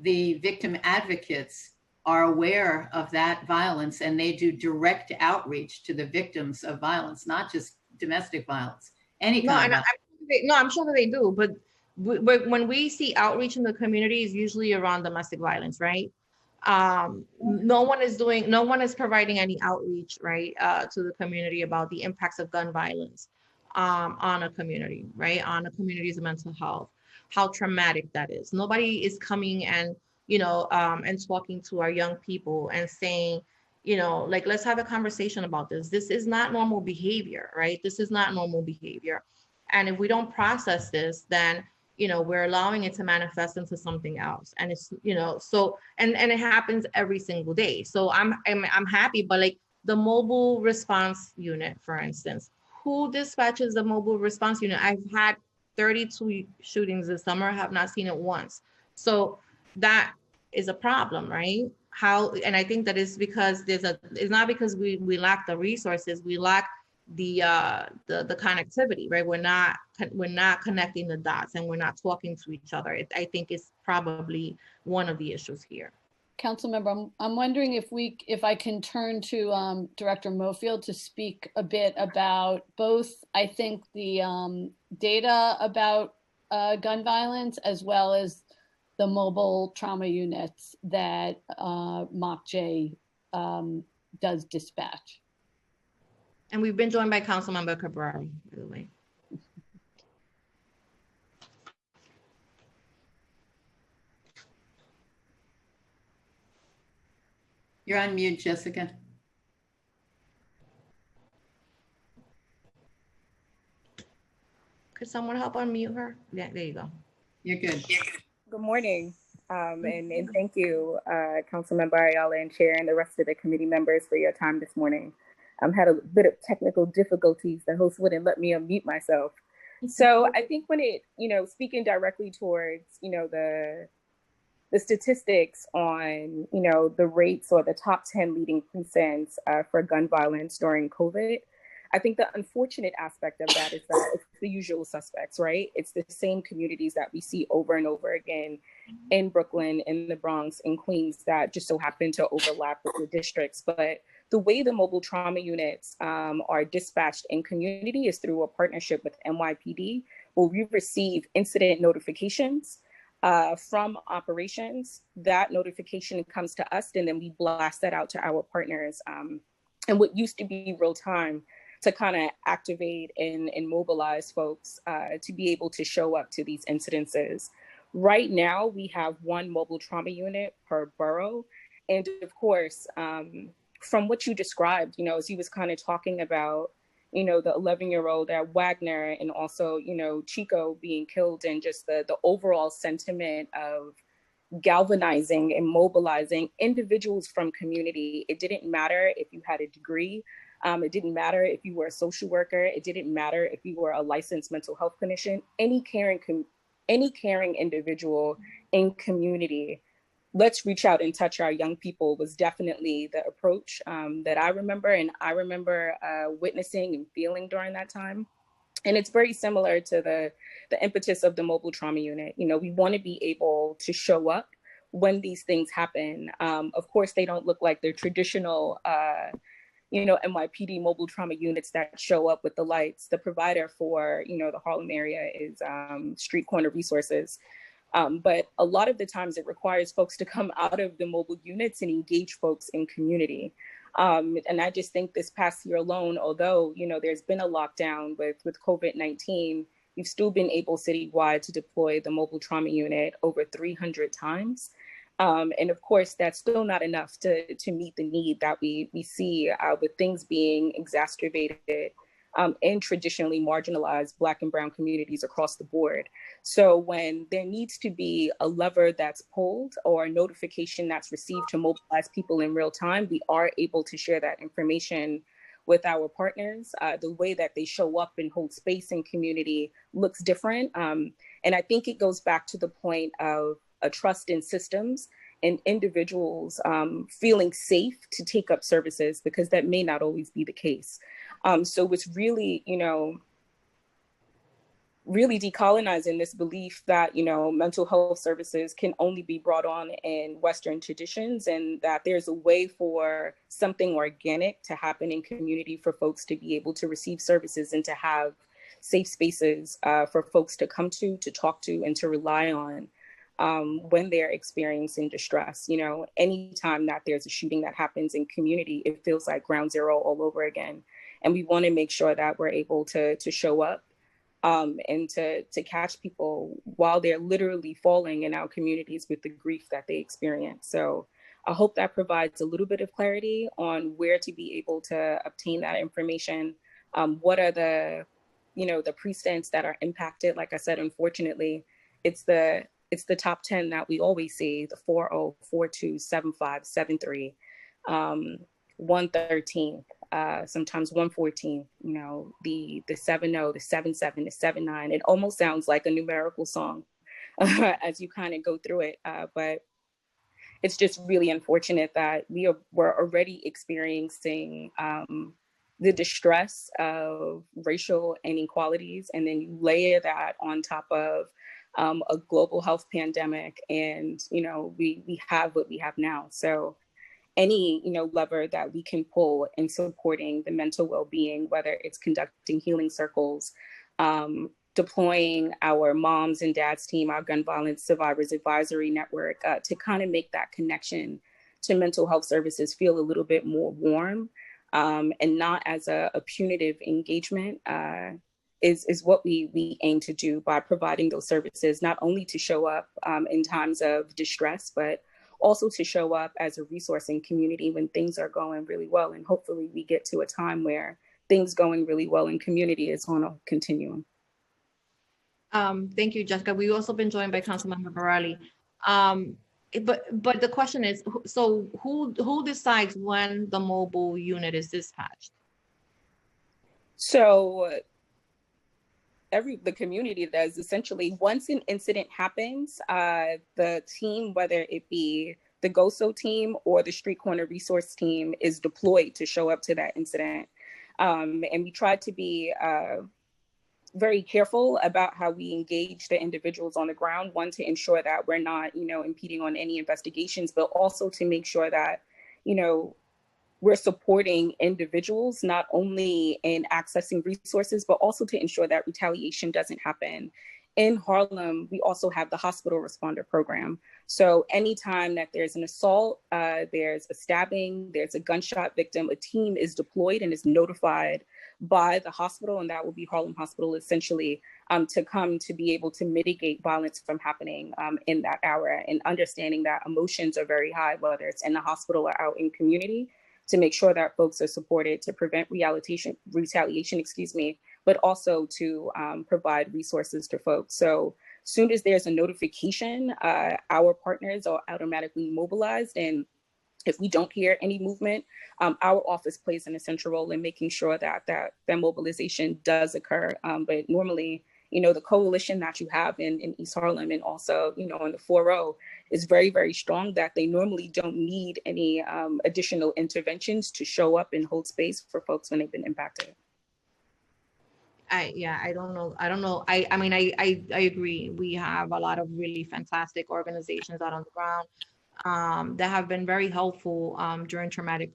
the victim advocates are aware of that violence and they do direct outreach to the victims of violence, not just domestic violence, any kind of violence. I'm sure that they do, but when we see outreach in the community is usually around domestic violence, right? No one is providing any outreach, right, to the community about the impacts of gun violence on a community, right, on a community's mental health, how traumatic that is. Nobody is coming and and talking to our young people and saying, like, let's have a conversation about this. This is not normal behavior, right? This is not normal behavior. And if we don't process this, then we're allowing it to manifest into something else. And it's, so, and it happens every single day. So I'm happy, but like the mobile response unit, for instance, who dispatches the mobile response unit? I've had 32 shootings this summer, have not seen it once. So that is a problem, right? And I think that is because it's not because we lack the resources, we lack the connectivity, right? We're not connecting the dots and we're not talking to each other. I think it's probably one of the issues here. Councilmember, I'm wondering if I can turn to Director Mofield to speak a bit about both, I think, the data about gun violence as well as the mobile trauma units that MOCJ does dispatch. And we've been joined by Councilmember Cabrera, by the way. You're on mute, Jessica. Could someone help unmute her? Yeah, there you go. You're good. Good morning. And thank you, Councilmember Ayala and Chair and the rest of the committee members for your time this morning. Had a bit of technical difficulties. The host wouldn't let me unmute myself. So I think when it, speaking directly towards, the statistics on, the rates or the top 10 leading precincts for gun violence during COVID, I think the unfortunate aspect of that is that it's the usual suspects, right? It's the same communities that we see over and over again in Brooklyn, in the Bronx, in Queens that just so happen to overlap with the districts. But the way the mobile trauma units are dispatched in community is through a partnership with NYPD, where we receive incident notifications from operations. That notification comes to us, and then we blast that out to our partners. And what used to be real time to kind of activate and mobilize folks to be able to show up to these incidences. Right now, we have one mobile trauma unit per borough. And of course, from what you described, as he was kind of talking about, the 11-year-old at Wagner and also, Chico being killed, and just the overall sentiment of galvanizing and mobilizing individuals from community. It didn't matter if you had a degree. It didn't matter if you were a social worker. It didn't matter if you were a licensed mental health clinician. Any caring individual in community, let's reach out and touch our young people, was definitely the approach that I remember. And I remember witnessing and feeling during that time. And it's very similar to the impetus of the mobile trauma unit. We want to be able to show up when these things happen. Of course, they don't look like their traditional NYPD mobile trauma units that show up with the lights. The provider for, the Harlem area is Street Corner Resources. But a lot of the times it requires folks to come out of the mobile units and engage folks in community. And I just think this past year alone, although, there's been a lockdown with COVID-19, we've still been able citywide to deploy the mobile trauma unit over 300 times. And of course, that's still not enough to meet the need that we see with things being exacerbated in traditionally marginalized Black and Brown communities across the board. So when there needs to be a lever that's pulled or a notification that's received to mobilize people in real time, we are able to share that information with our partners. The way that they show up and hold space in community looks different. And I think it goes back to the point of a trust in systems and individuals feeling safe to take up services, because that may not always be the case. So it's really, really decolonizing this belief that, mental health services can only be brought on in Western traditions, and that there's a way for something organic to happen in community for folks to be able to receive services and to have safe spaces for folks to come to talk to, and to rely on when they're experiencing distress. Anytime that there's a shooting that happens in community, it feels like ground zero all over again. And we want to make sure that we're able to show up and to catch people while they're literally falling in our communities with the grief that they experience. So I hope that provides a little bit of clarity on where to be able to obtain that information. What are the precincts that are impacted? Like I said, unfortunately, it's the top 10 that we always see: the 40, 42, 75, 73, 113, sometimes 114, the 70, the 77, the 79. It almost sounds like a numerical song as you kind of go through it. But it's just really unfortunate that we're already experiencing the distress of racial inequalities, and then you layer that on top of a global health pandemic, and we have what we have now. So any lever that we can pull in supporting the mental well-being, whether it's conducting healing circles, deploying our moms and dads team, our gun violence survivors advisory network, to kind of make that connection to mental health services feel a little bit more warm, and not as a punitive engagement, is what we aim to do by providing those services, not only to show up in times of distress, but also to show up as a resource in community when things are going really well. And hopefully we get to a time where things going really well in community is on a continuum. Thank you, Jessica. We've also been joined by Councilmember Barali. But the question is, so who decides when the mobile unit is dispatched? So the community does. Essentially, once an incident happens, the team, whether it be the GOSO team or the street corner resource team, is deployed to show up to that incident. And we try to be very careful about how we engage the individuals on the ground, one, to ensure that we're not, impeding on any investigations, but also to make sure that, we're supporting individuals, not only in accessing resources, but also to ensure that retaliation doesn't happen. In Harlem, we also have the hospital responder program. So anytime that there's an assault, there's a stabbing, there's a gunshot victim, a team is deployed and is notified by the hospital, and that will be Harlem Hospital, essentially, to come to be able to mitigate violence from happening in that hour, and understanding that emotions are very high, whether it's in the hospital or out in community, to make sure that folks are supported to prevent retaliation, but also to provide resources to folks. So soon as there's a notification, our partners are automatically mobilized. And if we don't hear any movement, our office plays an essential role in making sure that mobilization does occur. But normally, the coalition that you have in East Harlem, and also, in the 4-0, is very, very strong, that they normally don't need any additional interventions to show up and hold space for folks when they've been impacted. I don't know. I mean, I agree. We have a lot of really fantastic organizations out on the ground that have been very helpful during traumatic,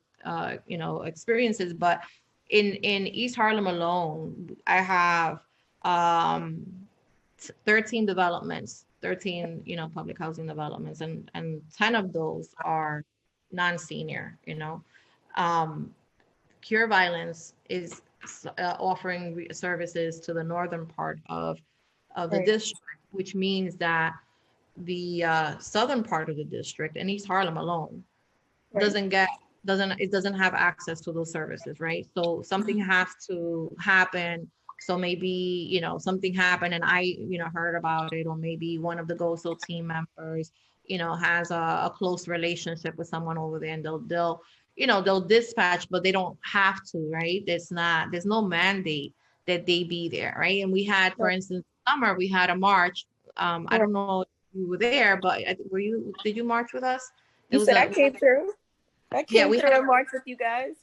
experiences. But in East Harlem alone, I have 13 developments, 13, public housing developments, and 10 of those are non-senior. Cure Violence is offering services to the northern part of the district, which means that the southern part of the district, and East Harlem alone, doesn't have access to those services, right? So something has to happen. So maybe, something happened and I, heard about it, or maybe one of the GOSO team members, has a close relationship with someone over there, and they'll dispatch, but they don't have to, right? There's no mandate that they be there, right? And we had, for instance, summer, we had a march. I don't know if you were there, but did you march with us? I came through. I came through a march with you guys.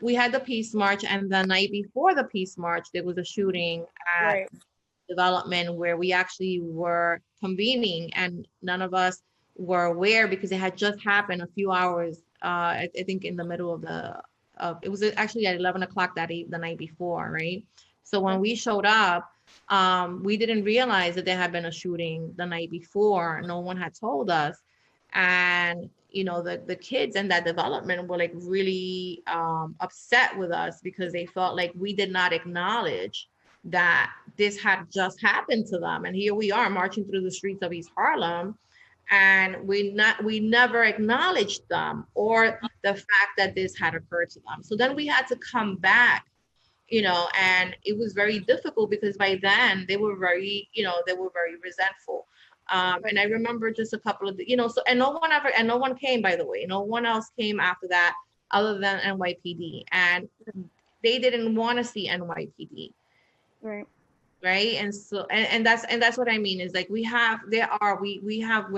we had the peace march, and the night before the peace march, there was a shooting at development where we actually were convening, and none of us were aware because it had just happened a few hours. I think in the middle of it was actually at 11 o'clock the night before, right? So when we showed up, we didn't realize that there had been a shooting the night before. No one had told us. And the kids in that development were like really upset with us because they felt like we did not acknowledge that this had just happened to them. And here we are marching through the streets of East Harlem, and we never acknowledged them or the fact that this had occurred to them. So then we had to come back, and it was very difficult because by then they were very resentful. And I remember just a couple of, and no one came, by the way, no one else came after that other than NYPD, and they didn't want to see NYPD. Right. Right. And so, and that's what I mean is like, we're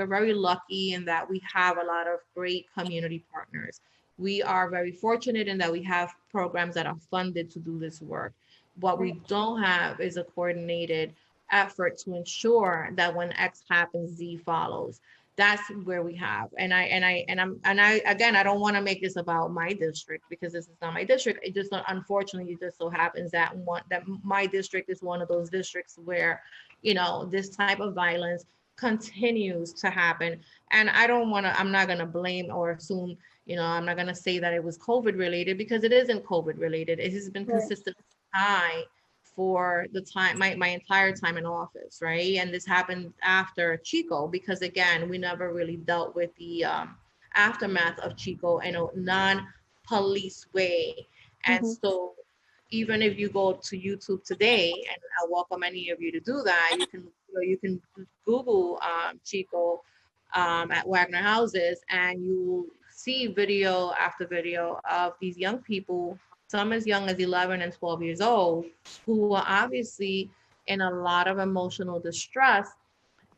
very lucky in that we have a lot of great community partners. We are very fortunate in that we have programs that are funded to do this work. What we don't have is a coordinated effort to ensure that when X happens, Z follows. That's where we have. And I again, I don't want to make this about my district because this is not my district. It just unfortunately, it just so happens that my district is one of those districts where, this type of violence continues to happen. And I'm not going to blame or assume, I'm not going to say that it was COVID related, because it isn't COVID related. It has been consistently high for the time, my entire time in office, right? And this happened after Chico, because again, we never really dealt with the aftermath of Chico in a non-police way. And so even if you go to YouTube today, and I welcome any of you to do that, you can you can Google Chico at Wagner Houses, and you will see video after video of these young people, some as young as 11 and 12 years old, who are obviously in a lot of emotional distress.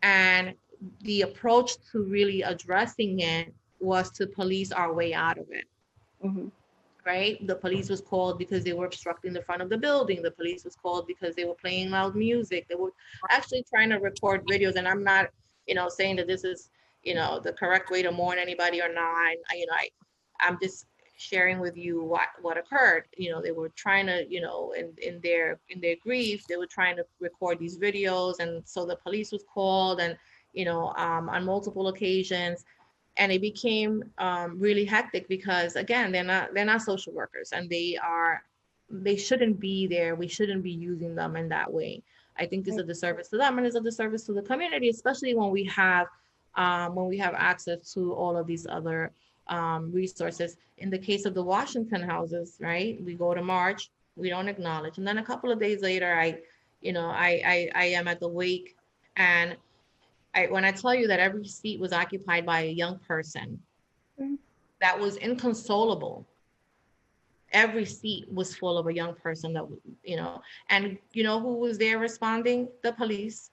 And the approach to really addressing it was to police our way out of it. Mhm. Right? The police was called because they were obstructing the front of the building. The police was called because they were playing loud music. They were actually trying to record videos. And I'm not, saying that this is, the correct way to mourn anybody or not. I'm just sharing with you what occurred. They were trying to, in their grief, they were trying to record these videos. And so the police was called, and, on multiple occasions. And it became really hectic because, again, they're not social workers, and they shouldn't be there. We shouldn't be using them in that way. I think it's a disservice to them, and it's a disservice to the community, especially when we have access to all of these other resources. In the case of the Washington houses, right? We go to march, we don't acknowledge, and then a couple of days later, I am at the wake, and when I tell you that every seat was occupied by a young person that was inconsolable, every seat was full of a young person that, and who was there responding? The police.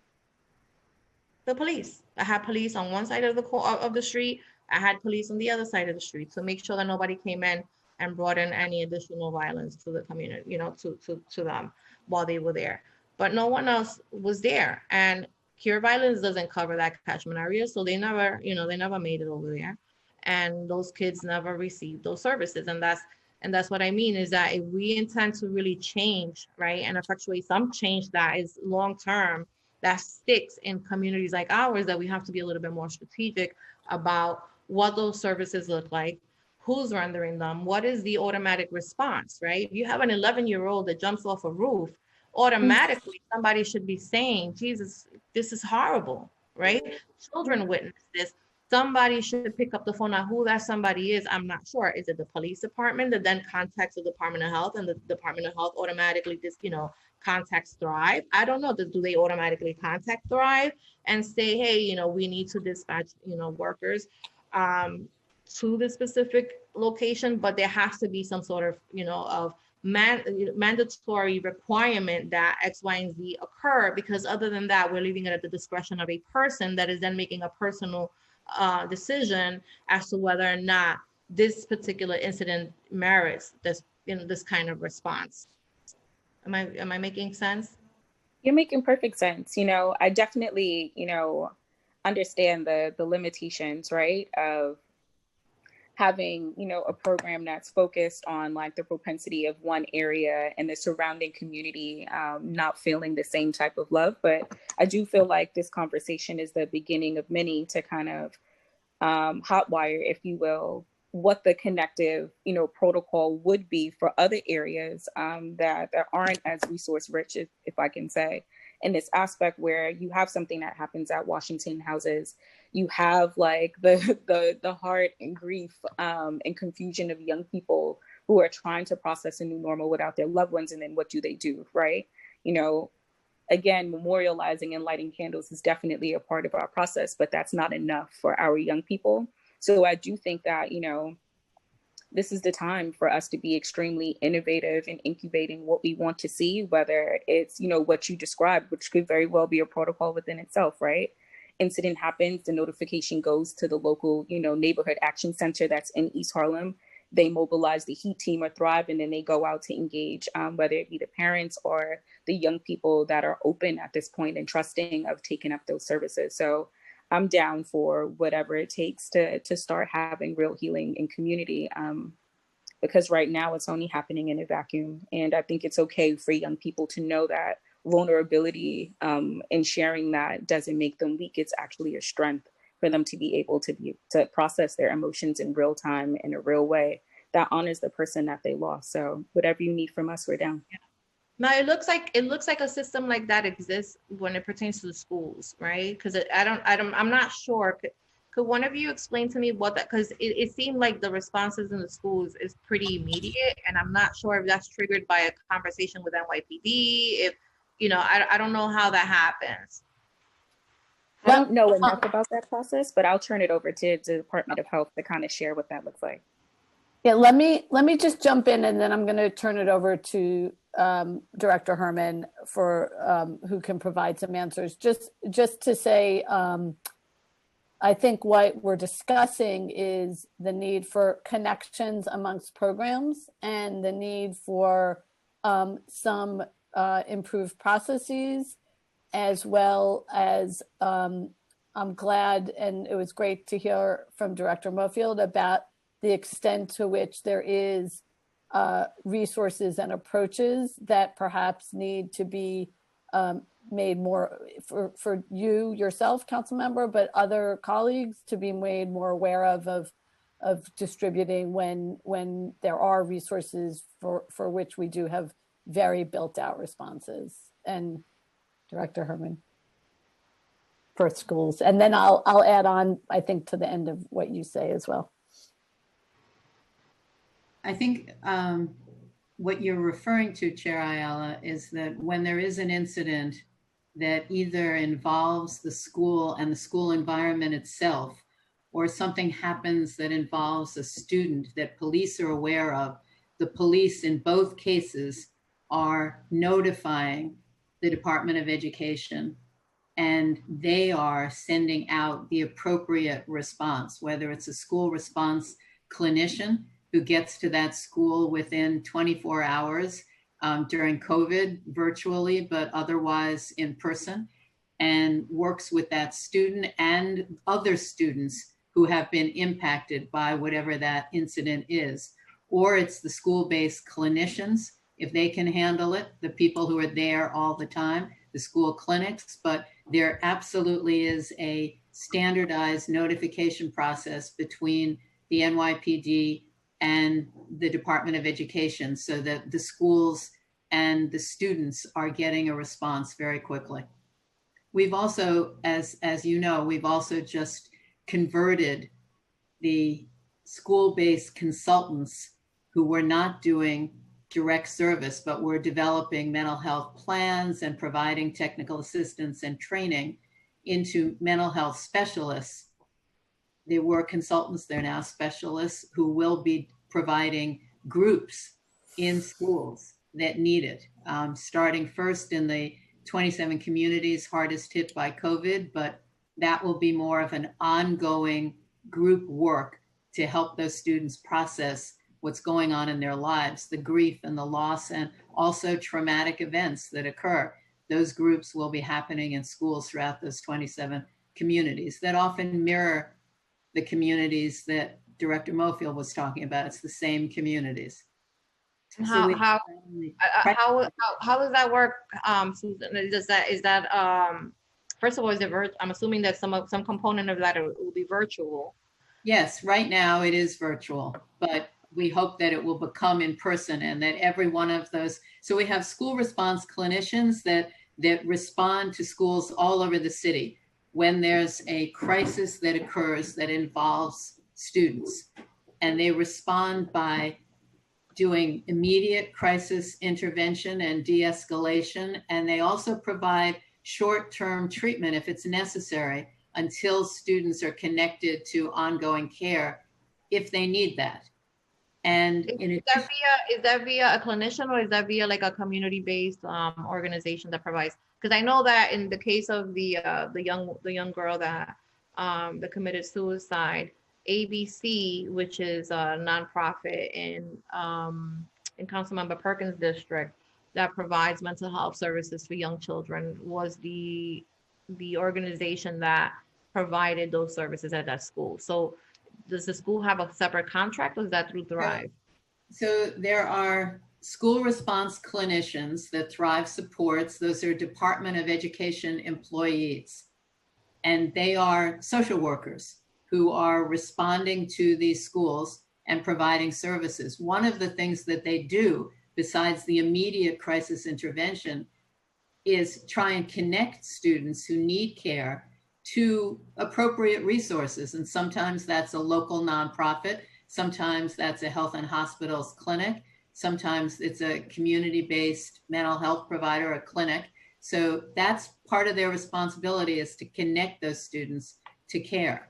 The police. I had police on one side of the street. I had police on the other side of the street to make sure that nobody came in and brought in any additional violence to the community, to them while they were there. But no one else was there. And Cure Violence doesn't cover that catchment area, so they never made it over there, and those kids never received those services. And that's what I mean, is that if we intend to really change, right, and effectuate some change that is long term, that sticks in communities like ours, that we have to be a little bit more strategic about what those services look like, who's rendering them, what is the automatic response, right? If you have an 11-year-old that jumps off a roof, automatically somebody should be saying, Jesus, this is horrible, right? Children witness this. Somebody should pick up the phone. Now, who that somebody is, I'm not sure. Is it the police department that then contacts the Department of Health, and the Department of Health automatically contacts Thrive? I don't know. Do they automatically contact Thrive and say, hey, we need to dispatch, workers to the specific location? But there has to be some sort of, of mandatory requirement that X, Y, and Z occur, because other than that, we're leaving it at the discretion of a person that is then making a personal decision as to whether or not this particular incident merits this kind of response. Am I making sense? You're making perfect sense. I definitely, understand the limitations, right, of having, a program that's focused on like the propensity of one area and the surrounding community not feeling the same type of love. But I do feel like this conversation is the beginning of many to kind of hotwire, if you will, what the connective, protocol would be for other areas that aren't as resource rich, if I can say, in this aspect, where you have something that happens at Washington houses. You have like the heart and grief and confusion of young people who are trying to process a new normal without their loved ones. And then what do they do, right? Again, memorializing and lighting candles is definitely a part of our process, but that's not enough for our young people. So I do think that, this is the time for us to be extremely innovative in incubating what we want to see, whether it's, what you described, which could very well be a protocol within itself, right? Incident happens, the notification goes to the local, neighborhood action center that's in East Harlem. They mobilize the HEAT team or Thrive, and then they go out to engage, whether it be the parents or the young people that are open at this point and trusting of taking up those services. So I'm down for whatever it takes to start having real healing in community, because right now it's only happening in a vacuum. And I think it's okay for young people to know that vulnerability and sharing that doesn't make them weak. It's actually a strength for them to be able to process their emotions in real time, in a real way that honors the person that they lost. So whatever you need from us, we're down. Yeah. Now it looks like a system like that exists when it pertains to the schools, right? Because I'm not sure. Could one of you explain to me what that? Because it seemed like the responses in the schools is pretty immediate, and I'm not sure if that's triggered by a conversation with NYPD. If I don't know how that happens. I don't know enough about that process, but I'll turn it over to the Department of Health to kind of share what that looks like. Yeah, let me just jump in, and then I'm going to turn it over to Director Herman for who can provide some answers. Just to say, I think what we're discussing is the need for connections amongst programs and the need for some improved processes, as well as I'm glad, and it was great to hear from Director Mofield about the extent to which there is resources and approaches that perhaps need to be made more for you yourself, council member, but other colleagues to be made more aware of distributing when there are resources for which we do have very built out responses. And Director Herman for schools, and then I'll add on, I think, to the end of what you say as well. I think what you're referring to, Chair Ayala, is that when there is an incident that either involves the school and the school environment itself, or something happens that involves a student that police are aware of, the police in both cases are notifying the Department of Education, and they are sending out the appropriate response, whether it's a school response clinician who gets to that school within 24 hours during COVID, virtually, but otherwise in person, and works with that student and other students who have been impacted by whatever that incident is. Or it's the school-based clinicians, if they can handle it, the people who are there all the time, the school clinics, but there absolutely is a standardized notification process between the NYPD and the Department of Education so that the schools and the students are getting a response very quickly. We've also, as you know, we've also just converted the school-based consultants who were not doing direct service, but were developing mental health plans and providing technical assistance and training into mental health specialists. They were consultants, they're now specialists who will be providing groups in schools that need it, starting first in the 27 communities hardest hit by COVID, but that will be more of an ongoing group work to help those students process what's going on in their lives, the grief and the loss, and also traumatic events that occur. Those groups will be happening in schools throughout those 27 communities that often mirror the communities that Director Mofield was talking about. It's the same communities. How does that work, Susan? Is that first of all, I'm assuming that some component of that will be virtual. Yes, right now it is virtual, but we hope that it will become in person and that every one of those. So we have school response clinicians that respond to schools all over the city when there's a crisis that occurs that involves students, and they respond by doing immediate crisis intervention and de-escalation, and they also provide short-term treatment if it's necessary until students are connected to ongoing care if they need that. And is that via a clinician, or is that via like a community-based organization that provides? Because I know that in the case of the young girl that committed suicide, ABC, which is a nonprofit in Councilmember Perkins' district that provides mental health services for young children, was the organization that provided those services at that school. So does the school have a separate contract, or is that through Thrive? So there are school response clinicians that Thrive supports. Those are Department of Education employees, and they are social workers who are responding to these schools and providing services. One of the things that they do, besides the immediate crisis intervention, is try and connect students who need care to appropriate resources. And sometimes that's a local nonprofit, sometimes that's a health and hospitals clinic, sometimes it's a community-based mental health provider, a clinic So that's part of their responsibility, is to connect those students to care.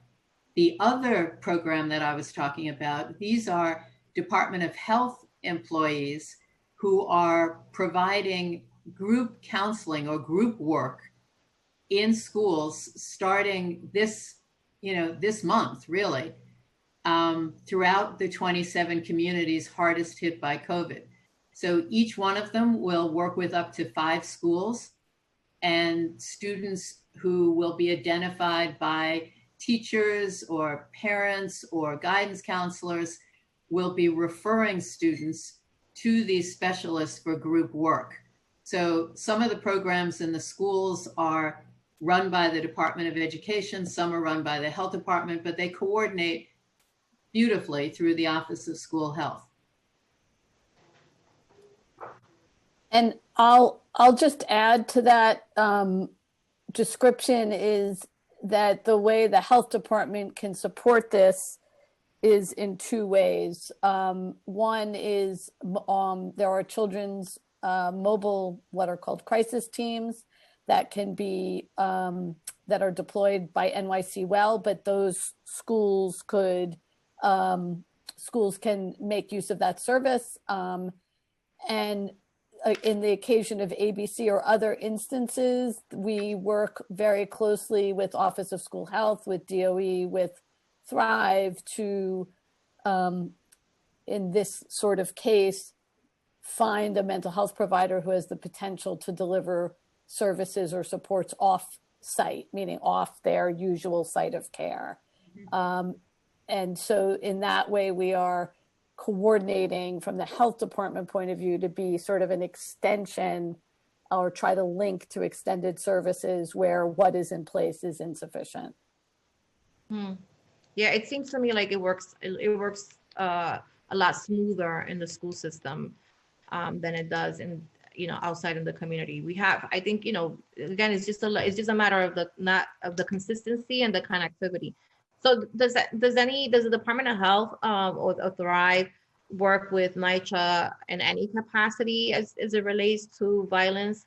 The other program that I was talking about, these are Department of Health employees who are providing group counseling or group work in schools starting this month, really, throughout the 27 communities hardest hit by COVID. So each one of them will work with up to 5 schools, and students who will be identified by teachers or parents or guidance counselors will be referring students to these specialists for group work. So some of the programs in the schools are run by the Department of Education, some are run by the Health Department, but they coordinate beautifully through the Office of School Health. And I'll just add to that description is that the way the health department can support this is in 2 ways. One is there are children's mobile, what are called crisis teams that can be, that are deployed by NYC Well, but those schools can make use of that service. And in the occasion of ABC or other instances, we work very closely with Office of School Health, with DOE, with Thrive to, in this sort of case, find a mental health provider who has the potential to deliver services or supports off site, meaning off their usual site of care. And so in that way, we are coordinating from the health department point of view to be sort of an extension or try to link to extended services where what is in place is insufficient. Yeah, it seems to me like it works a lot smoother in the school system than it does in, outside in the community. We have, I think, again, it's just a matter of the consistency and the connectivity. So does the Department of Health or Thrive work with NYCHA in any capacity as it relates to violence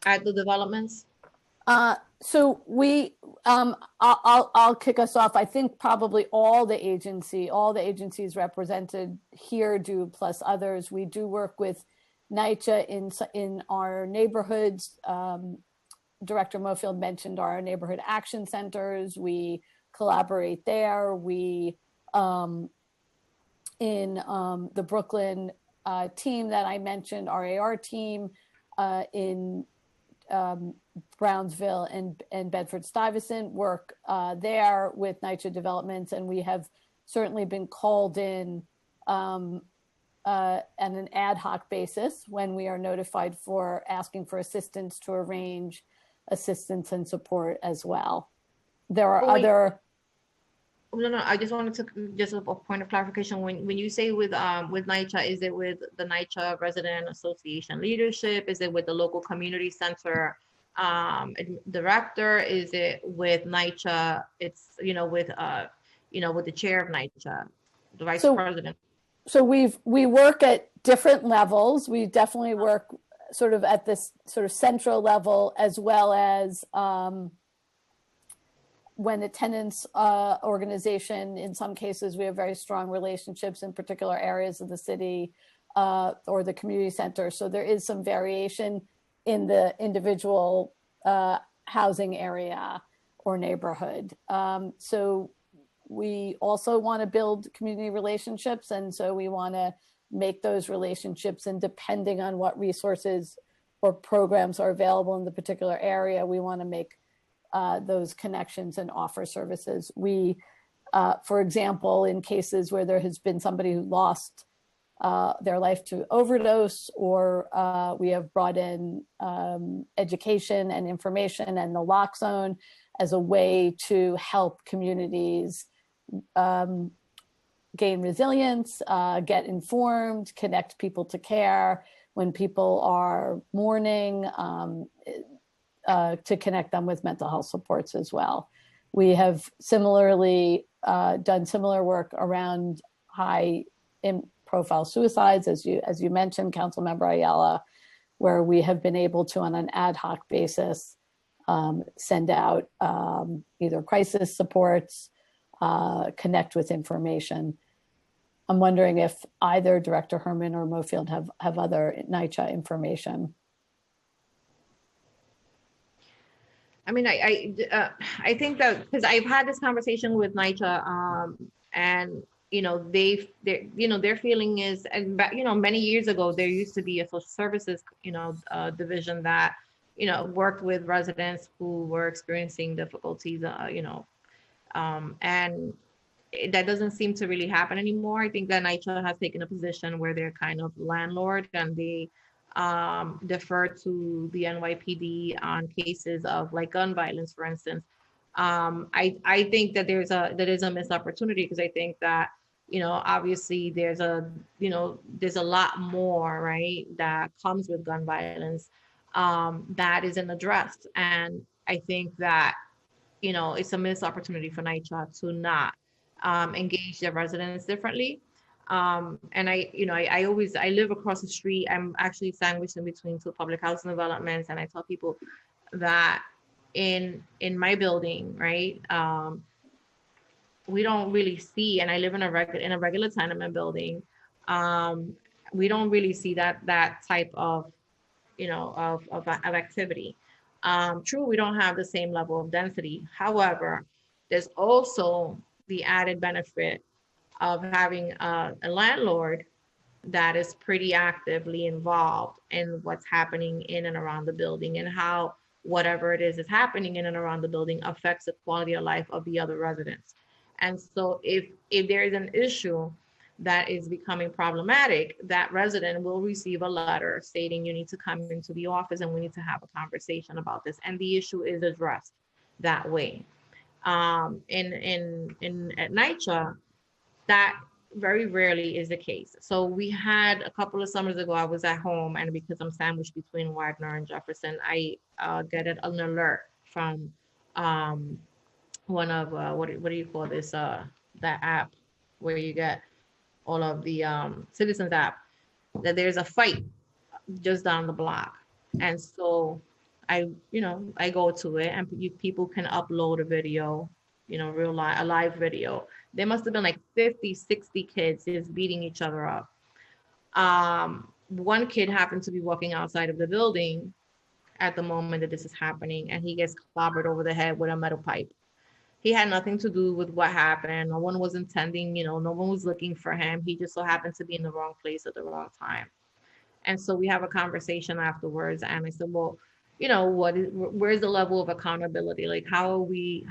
at the developments? So we, I'll kick us off. I think probably all the agencies represented here do, plus others. We do work with NYCHA in our neighborhoods. Director Mofield mentioned our neighborhood action centers. We collaborate there. We, in the Brooklyn team that I mentioned, our AR team, in Brownsville and Bedford-Stuyvesant work there with NYCHA developments, and we have certainly been called in on an ad hoc basis when we are notified for asking for assistance to arrange assistance and support as well. There are other. No, I just wanted to, just a point of clarification. When you say with NYCHA, is it with the NYCHA Resident Association leadership? Is it with the local community center director? Is it with NYCHA? It's with the chair of NYCHA, the vice president. So we work at different levels. We definitely work sort of at this sort of central level, as well as when the tenants organization, in some cases, we have very strong relationships in particular areas of the city or the community center. So there is some variation in the individual housing area or neighborhood. So we also want to build community relationships. And so we want to make those relationships, and depending on what resources or programs are available in the particular area, we want to make those connections and offer services. We, for example, in cases where there has been somebody who lost their life to overdose, or we have brought in education and information and the lock zone as a way to help communities gain resilience, get informed, connect people to care when people are mourning, to connect them with mental health supports as well. We have similarly done similar work around high profile suicides, as you mentioned, Councilmember Ayala. where we have been able to, on an ad hoc basis, send out either crisis supports, connect with information. I'm wondering if either Director Herman or Mofield have other NYCHA information. I mean, I think that because I've had this conversation with NYCHA, and their feeling is, and many years ago there used to be a social services division that worked with residents who were experiencing difficulties, and that doesn't seem to really happen anymore. I think that NYCHA has taken a position where they're kind of landlord, and they defer to the NYPD on cases of like gun violence, for instance. I think that there's a missed opportunity, because I think that obviously there's a lot more, right, that comes with gun violence that isn't addressed, and I think that it's a missed opportunity for NYCHA to not engage their residents differently. And I live across the street. I'm actually sandwiched in between two public housing developments, and I tell people that in my building, right, we don't really see, and I live in a regular tenement building, we don't really see that type of of activity. True, we don't have the same level of density. However, there's also the added benefit of having a landlord that is pretty actively involved in what's happening in and around the building, and how whatever it is happening in and around the building affects the quality of life of the other residents. And so if there is an issue that is becoming problematic, that resident will receive a letter stating you need to come into the office and we need to have a conversation about this. And the issue is addressed that way. At NYCHA, that very rarely is the case. So we had a couple of summers ago, I was at home, and because I'm sandwiched between Wagner and Jefferson, I get an alert from one of, what do you call this, that app where you get all of the Citizens app, that there's a fight just down the block. And so I go to it, and people can upload a video, a live video. There must have been like 50, 60 kids just beating each other up. One kid happened to be walking outside of the building at the moment that this is happening, and he gets clobbered over the head with a metal pipe. He had nothing to do with what happened. No one was intending, no one was looking for him. He just so happened to be in the wrong place at the wrong time. And so we have a conversation afterwards, and I said, well, where's the level of accountability? Like, how are we,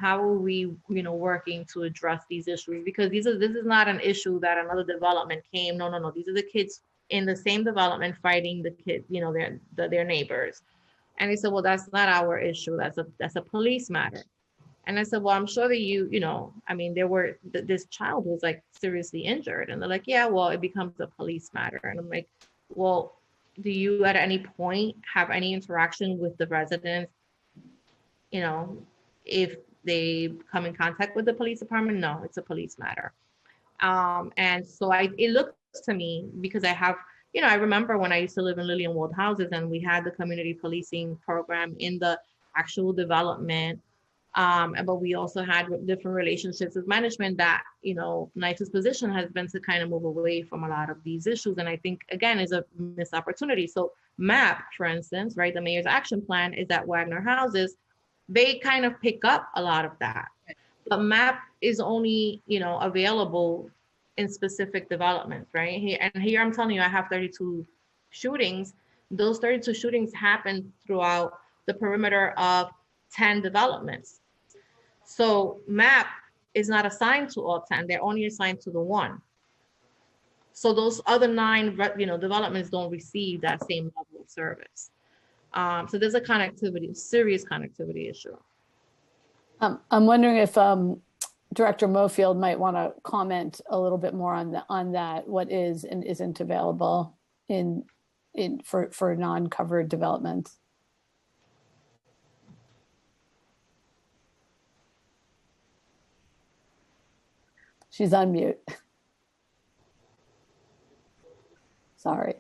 working to address these issues? Because this is not an issue that another development came. No. These are the kids in the same development fighting the kids, their neighbors. And he said, well, that's not our issue. That's a police matter. And I said, well, I'm sure that this child was like seriously injured. And they're like, yeah, well, it becomes a police matter. And I'm like, well, do you at any point have any interaction with the residents, if they come in contact with the police department? No, it's a police matter. And so it looks to me, because I have, I remember when I used to live in Lillian Wald houses, and we had the community policing program in the actual development. But we also had different relationships with management that, NYCHA's position has been to kind of move away from a lot of these issues. And I think, again, is a missed opportunity. So MAP, for instance, right, the mayor's action plan is at Wagner houses. They kind of pick up a lot of that. But MAP is only, available in specific developments, right? Here I'm telling you, I have 32 shootings. Those 32 shootings happen throughout the perimeter of 10 developments. So MAP is not assigned to all 10, they're only assigned to the one. So those other 9, developments don't receive that same level of service. So there's a serious connectivity issue. I'm wondering if Director Mofield might want to comment a little bit more on that. What is and isn't available for non-covered developments? She's on mute. Sorry.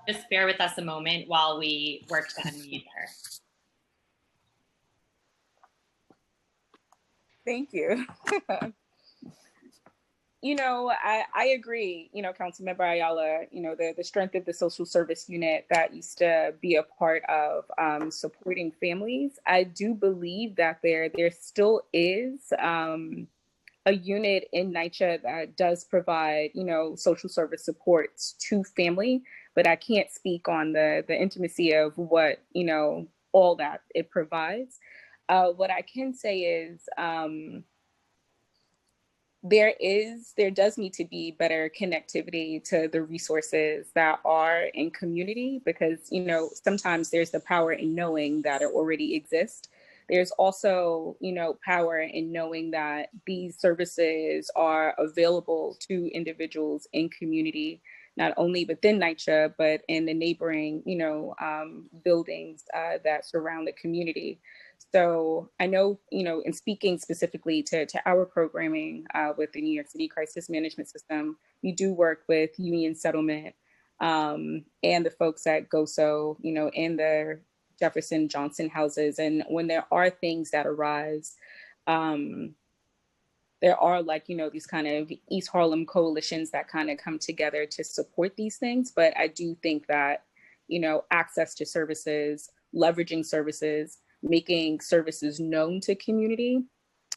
Just bear with us a moment while we work to unmute her. Thank you. I agree, Councilmember Ayala, the strength of the social service unit that used to be a part of supporting families. I do believe that there still is a unit in NYCHA that does provide, social service supports to family, but I can't speak on the intimacy of what, all that it provides. What I can say is, there does need to be better connectivity to the resources that are in community, because sometimes there's the power in knowing that it already exists. There's also power in knowing that these services are available to individuals in community, not only within NYCHA but in the neighboring buildings that surround the community. So I know, in speaking specifically to our programming with the New York City Crisis Management System, we do work with Union Settlement and the folks at GOSO, in the Jefferson Johnson houses. And when there are things that arise, there are these kind of East Harlem coalitions that kind of come together to support these things. But I do think that, access to services, leveraging services, making services known to community,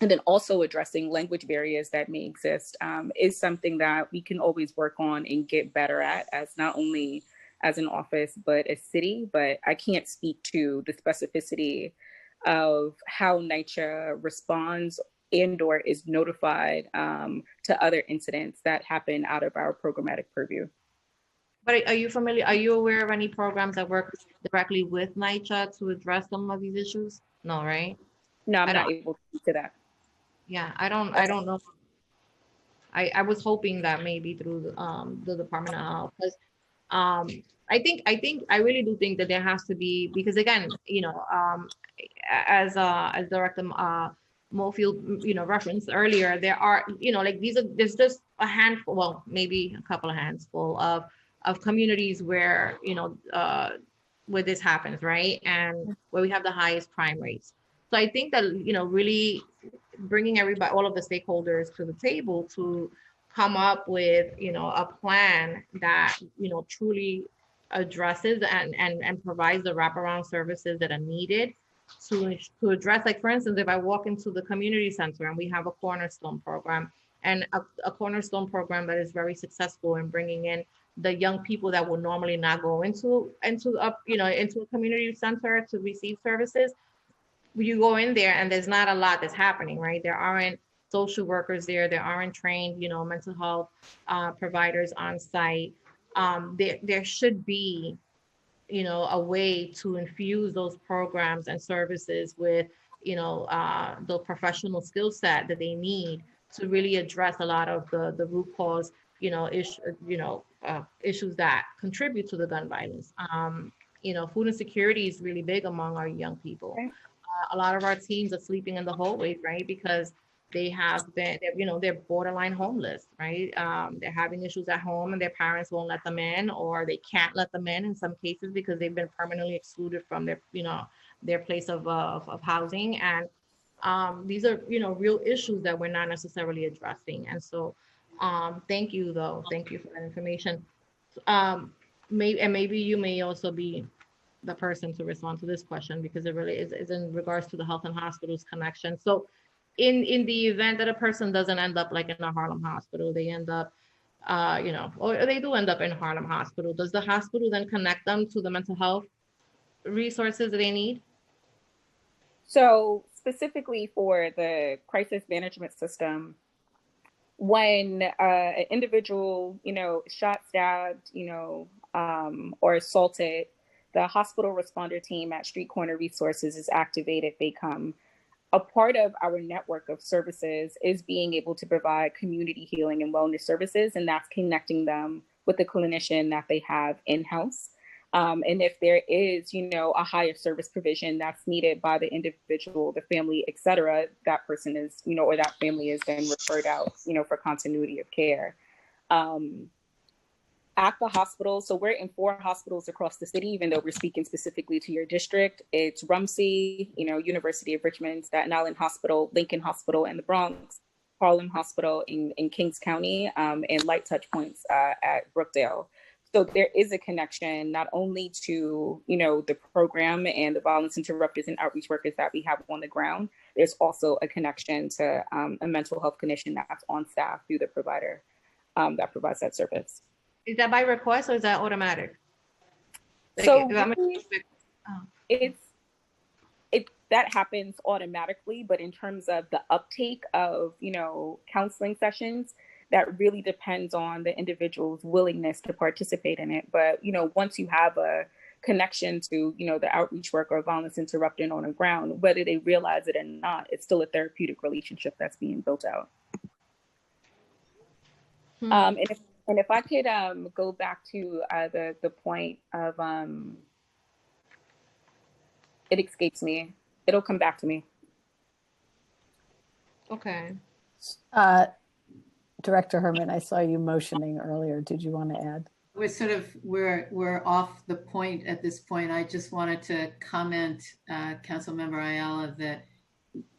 and then also addressing language barriers that may exist is something that we can always work on and get better at, as not only as an office, but a city. But I can't speak to the specificity of how NYCHA responds and or is notified to other incidents that happen out of our programmatic purview. But are you aware of any programs that work directly with NYCHA to address some of these issues? No, right? No, I'm not able to speak to that. Yeah, I don't know. I was hoping that maybe through the Department of Health, because I really do think that there has to be, because again, as Director Mofield, referenced earlier, there are, there's just a handful, well, maybe a couple of handful of communities where, where this happens, right? And where we have the highest crime rates. So I think that, really bringing everybody, all of the stakeholders to the table to come up with, a plan that, truly addresses and provides the wraparound services that are needed to address, like, for instance, if I walk into the community center and we have a cornerstone program, and a cornerstone program that is very successful in bringing in the young people that would normally not go into a community center to receive services. You go in there and there's not a lot that's happening, right? There aren't social workers there aren't trained, mental health providers on site. There should be, a way to infuse those programs and services with, the professional skill set that they need to really address a lot of the root cause, issues that contribute to the gun violence. Food insecurity is really big among our young people. A lot of our teens are sleeping in the hallways, right? Because they're borderline homeless, right? They're having issues at home and their parents won't let them in, or they can't let them in some cases because they've been permanently excluded from their place of housing. And these are, real issues that we're not necessarily addressing. And so thank you for that information. Maybe you may also be the person to respond to this question, because it really is in regards to the health and hospitals connection. So in the event that a person doesn't end up like in a Harlem hospital, they end up, or they do end up in Harlem hospital, does the hospital then connect them to the mental health resources that they need? So specifically for the crisis management system, when an individual, shot, stabbed, or assaulted, the hospital responder team at Street Corner Resources is activated. They come. A part of our network of services is being able to provide community healing and wellness services, and that's connecting them with the clinician that they have in-house. And if there is, a higher service provision that's needed by the individual, the family, et cetera, that person is, or that family is then referred out, for continuity of care. at the hospital, so we're in 4 hospitals across the city, even though we're speaking specifically to your district. It's Rumsey, University of Richmond, Staten Island Hospital, Lincoln Hospital in the Bronx, Harlem Hospital in Kings County, and light touch points at Brookdale. So there is a connection not only to, the program and the violence interrupters and outreach workers that we have on the ground. There's also a connection to a mental health clinician that's on staff through the provider that provides that service. Is that by request or is that automatic? So that happens automatically, but in terms of the uptake of, counseling sessions, that really depends on the individual's willingness to participate in it. But, once you have a connection to, the outreach work or violence interrupting on the ground, whether they realize it or not, it's still a therapeutic relationship that's being built out. And if I could go back to the point of, it escapes me. It'll come back to me. Okay. Director Herman, I saw you motioning earlier. Did you want to add? We're off the point at this point. I just wanted to comment, Councilmember Ayala, that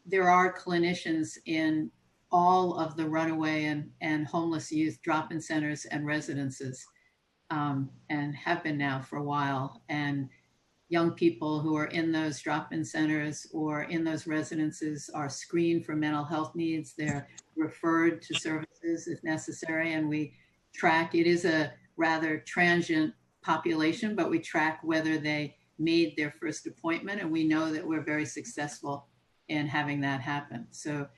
there are clinicians in all of the runaway and homeless youth drop-in centers and residences, and have been now for a while. And young people who are in those drop-in centers or in those residences are screened for mental health needs. They're referred to services if necessary, and we track. It is a rather transient population, but we track whether they made their first appointment, and we know that we're very successful in having that happen. So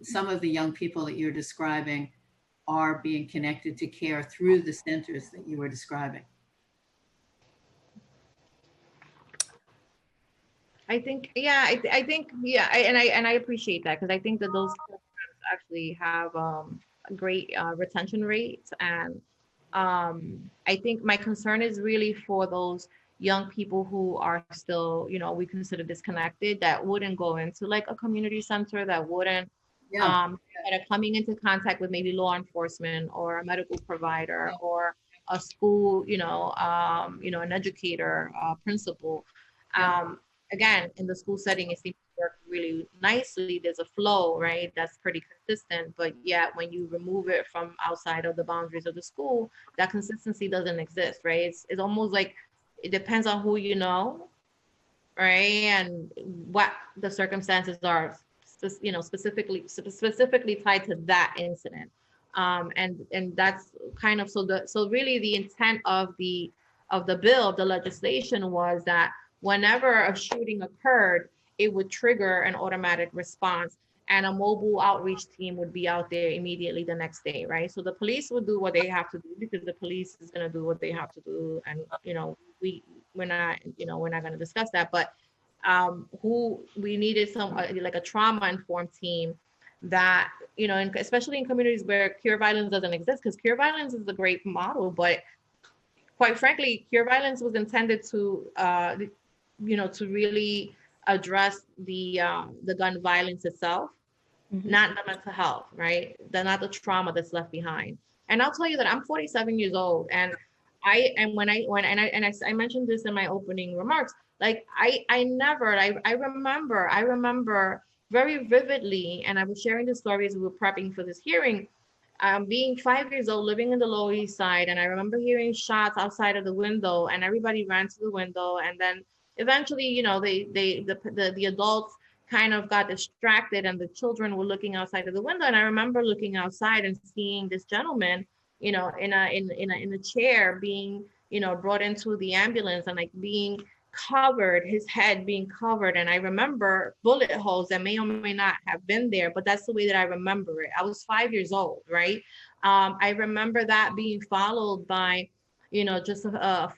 some of the young people that you're describing are being connected to care through the centers that you were describing. I think, and I appreciate that, because I think that those programs actually have great retention rates. And I think my concern is really for those young people who are still, we consider disconnected, that wouldn't go into like a community center, that wouldn't, that are coming into contact with maybe law enforcement or a medical provider or a school, an educator, principal. Again, in the school setting, it seems to work really nicely. There's a flow, right? That's pretty consistent. But yet, when you remove it from outside of the boundaries of the school, that consistency doesn't exist, right? It's almost like it depends on who you know, right? And what the circumstances are, specifically tied to that incident. And that's kind of so really the intent of the bill, of the legislation, was that whenever a shooting occurred, it would trigger an automatic response, and a mobile outreach team would be out there immediately the next day, right? So the police would do what they have to do, because the police is going to do what they have to do, and we're not going to discuss that. But we needed some like a trauma-informed team that especially in communities where cure violence doesn't exist, because cure violence is a great model, but quite frankly, cure violence was intended to to really address the gun violence itself, not the mental health, right? Not the trauma that's left behind. And I'll tell you that I'm 47 years old, and I mentioned this in my opening remarks. Like I remember very vividly, and I was sharing the story as we were prepping for this hearing. Being 5 years old, living in the Lower East Side, and I remember hearing shots outside of the window, and everybody ran to the window, and then eventually, the adults kind of got distracted, and the children were looking outside of the window. And I remember looking outside and seeing this gentleman, in a chair, being, brought into the ambulance, and like being covered, his head being covered. And I remember bullet holes that may or may not have been there, but that's the way that I remember it. I was 5 years old, right? I remember that being followed by, just a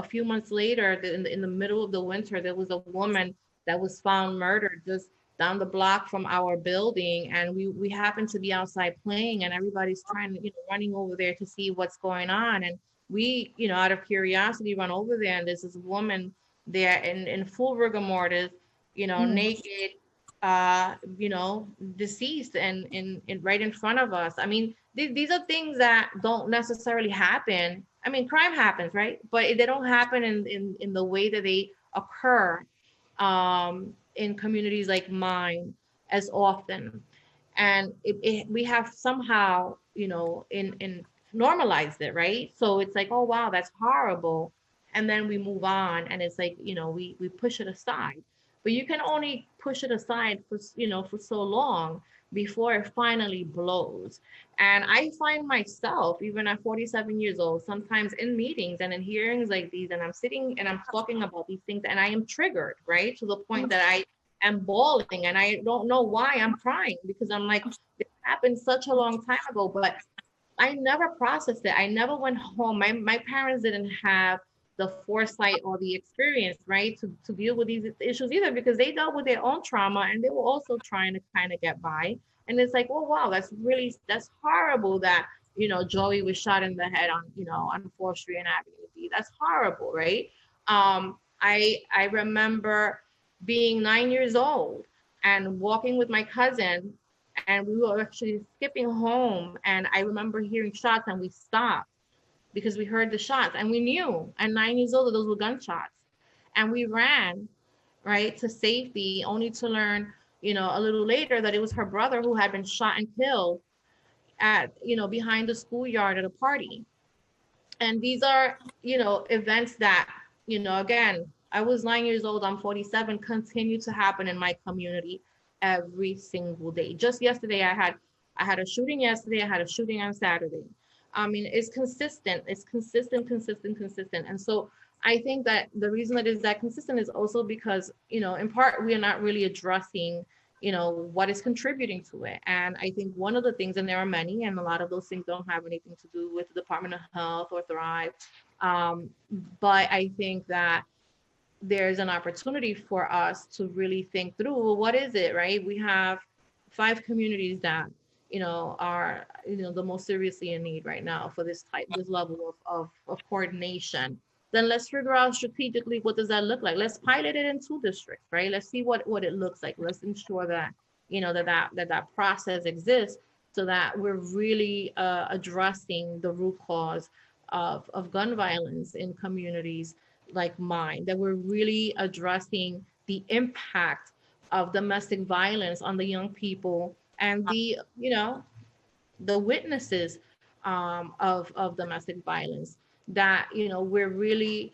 few months later, in the middle of the winter, there was a woman that was found murdered just down the block from our building. And we happened to be outside playing, and everybody's trying to, running over there to see what's going on. And we, out of curiosity, run over there, and there's this woman there in full rigor mortis, naked, deceased, and right in front of us. I mean, these are things that don't necessarily happen. I mean, crime happens, right? But they don't happen in the way that they occur in communities like mine as often. And we have somehow, in normalized it, right? So it's like, oh wow, that's horrible. And then we move on, and it's like, we push it aside. But you can only push it aside for so long before it finally blows. And I find myself, even at 47 years old, sometimes in meetings and in hearings like these, and I'm sitting and I'm talking about these things, and I am triggered, right? To the point that I am bawling, and I don't know why I'm crying, because I'm like, this happened such a long time ago, but I never processed it. I never went home. My parents didn't have the foresight or the experience, right, to deal with these issues either, because they dealt with their own trauma, and they were also trying to kind of get by. And it's like, oh wow, that's horrible that, Joey was shot in the head on 4th Street and Avenue D. That's horrible, right? I remember being 9 years old and walking with my cousin, and we were actually skipping home, and I remember hearing shots, and we stopped because we heard the shots, and we knew at 9 years old that those were gunshots, and we ran right to safety, only to learn a little later that it was her brother who had been shot and killed at behind the schoolyard at a party. And these are events that again, I was 9 years old, I'm 47, continue to happen in my community every single day. Just yesterday, I had a shooting yesterday, I had a shooting on Saturday. I mean, it's consistent, consistent. And so I think that the reason that is that consistent is also because in part we are not really addressing what is contributing to it. And I think one of the things, and there are many, and a lot of those things don't have anything to do with the Department of Health or Thrive, but I think that there's an opportunity for us to really think through, well, what is it, right? We have 5 communities that are the most seriously in need right now for this level of coordination. Then let's figure out strategically, what does that look like? Let's pilot it in 2 districts, right? Let's see what it looks like. Let's ensure that that process exists, so that we're really addressing the root cause of gun violence in communities like mine, that we're really addressing the impact of domestic violence on the young people and the witnesses of domestic violence, that we're really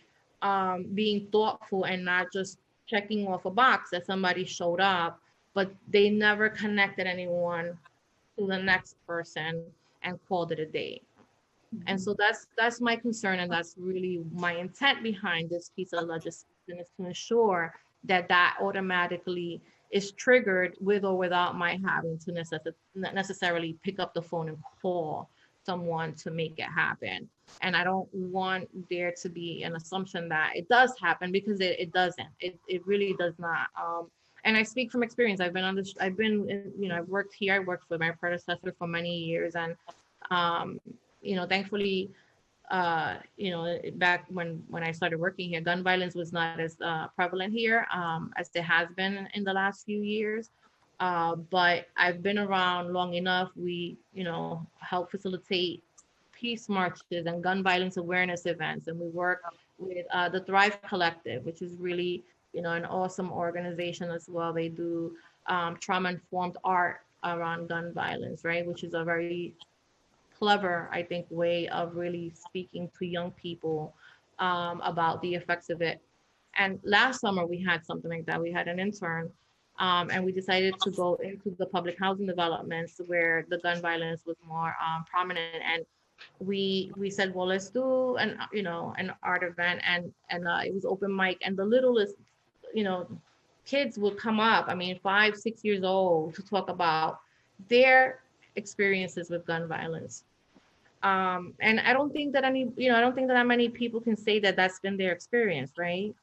being thoughtful and not just checking off a box that somebody showed up, but they never connected anyone to the next person and called it a day. And so that's my concern, and that's really my intent behind this piece of legislation, is to ensure that that automatically is triggered with or without my having to necessarily pick up the phone and call someone to make it happen. And I don't want there to be an assumption that it does happen, because it doesn't. It really does not. And I speak from experience. I've worked here. I worked for my predecessor for many years, and thankfully, back when I started working here, gun violence was not as prevalent here as it has been in the last few years. But I've been around long enough. We, help facilitate peace marches and gun violence awareness events. And we work with the Thrive Collective, which is really, an awesome organization as well. They do trauma-informed art around gun violence, right? Which is a very clever, I think, way of really speaking to young people about the effects of it. And last summer we had something like that. We had an intern, and we decided to go into the public housing developments where the gun violence was more prominent. And we said, well, let's do an art event, and it was open mic, and the littlest kids would come up. I mean, 5, 6 years old, to talk about their experiences with gun violence. And I don't think that many people can say that that's been their experience, right?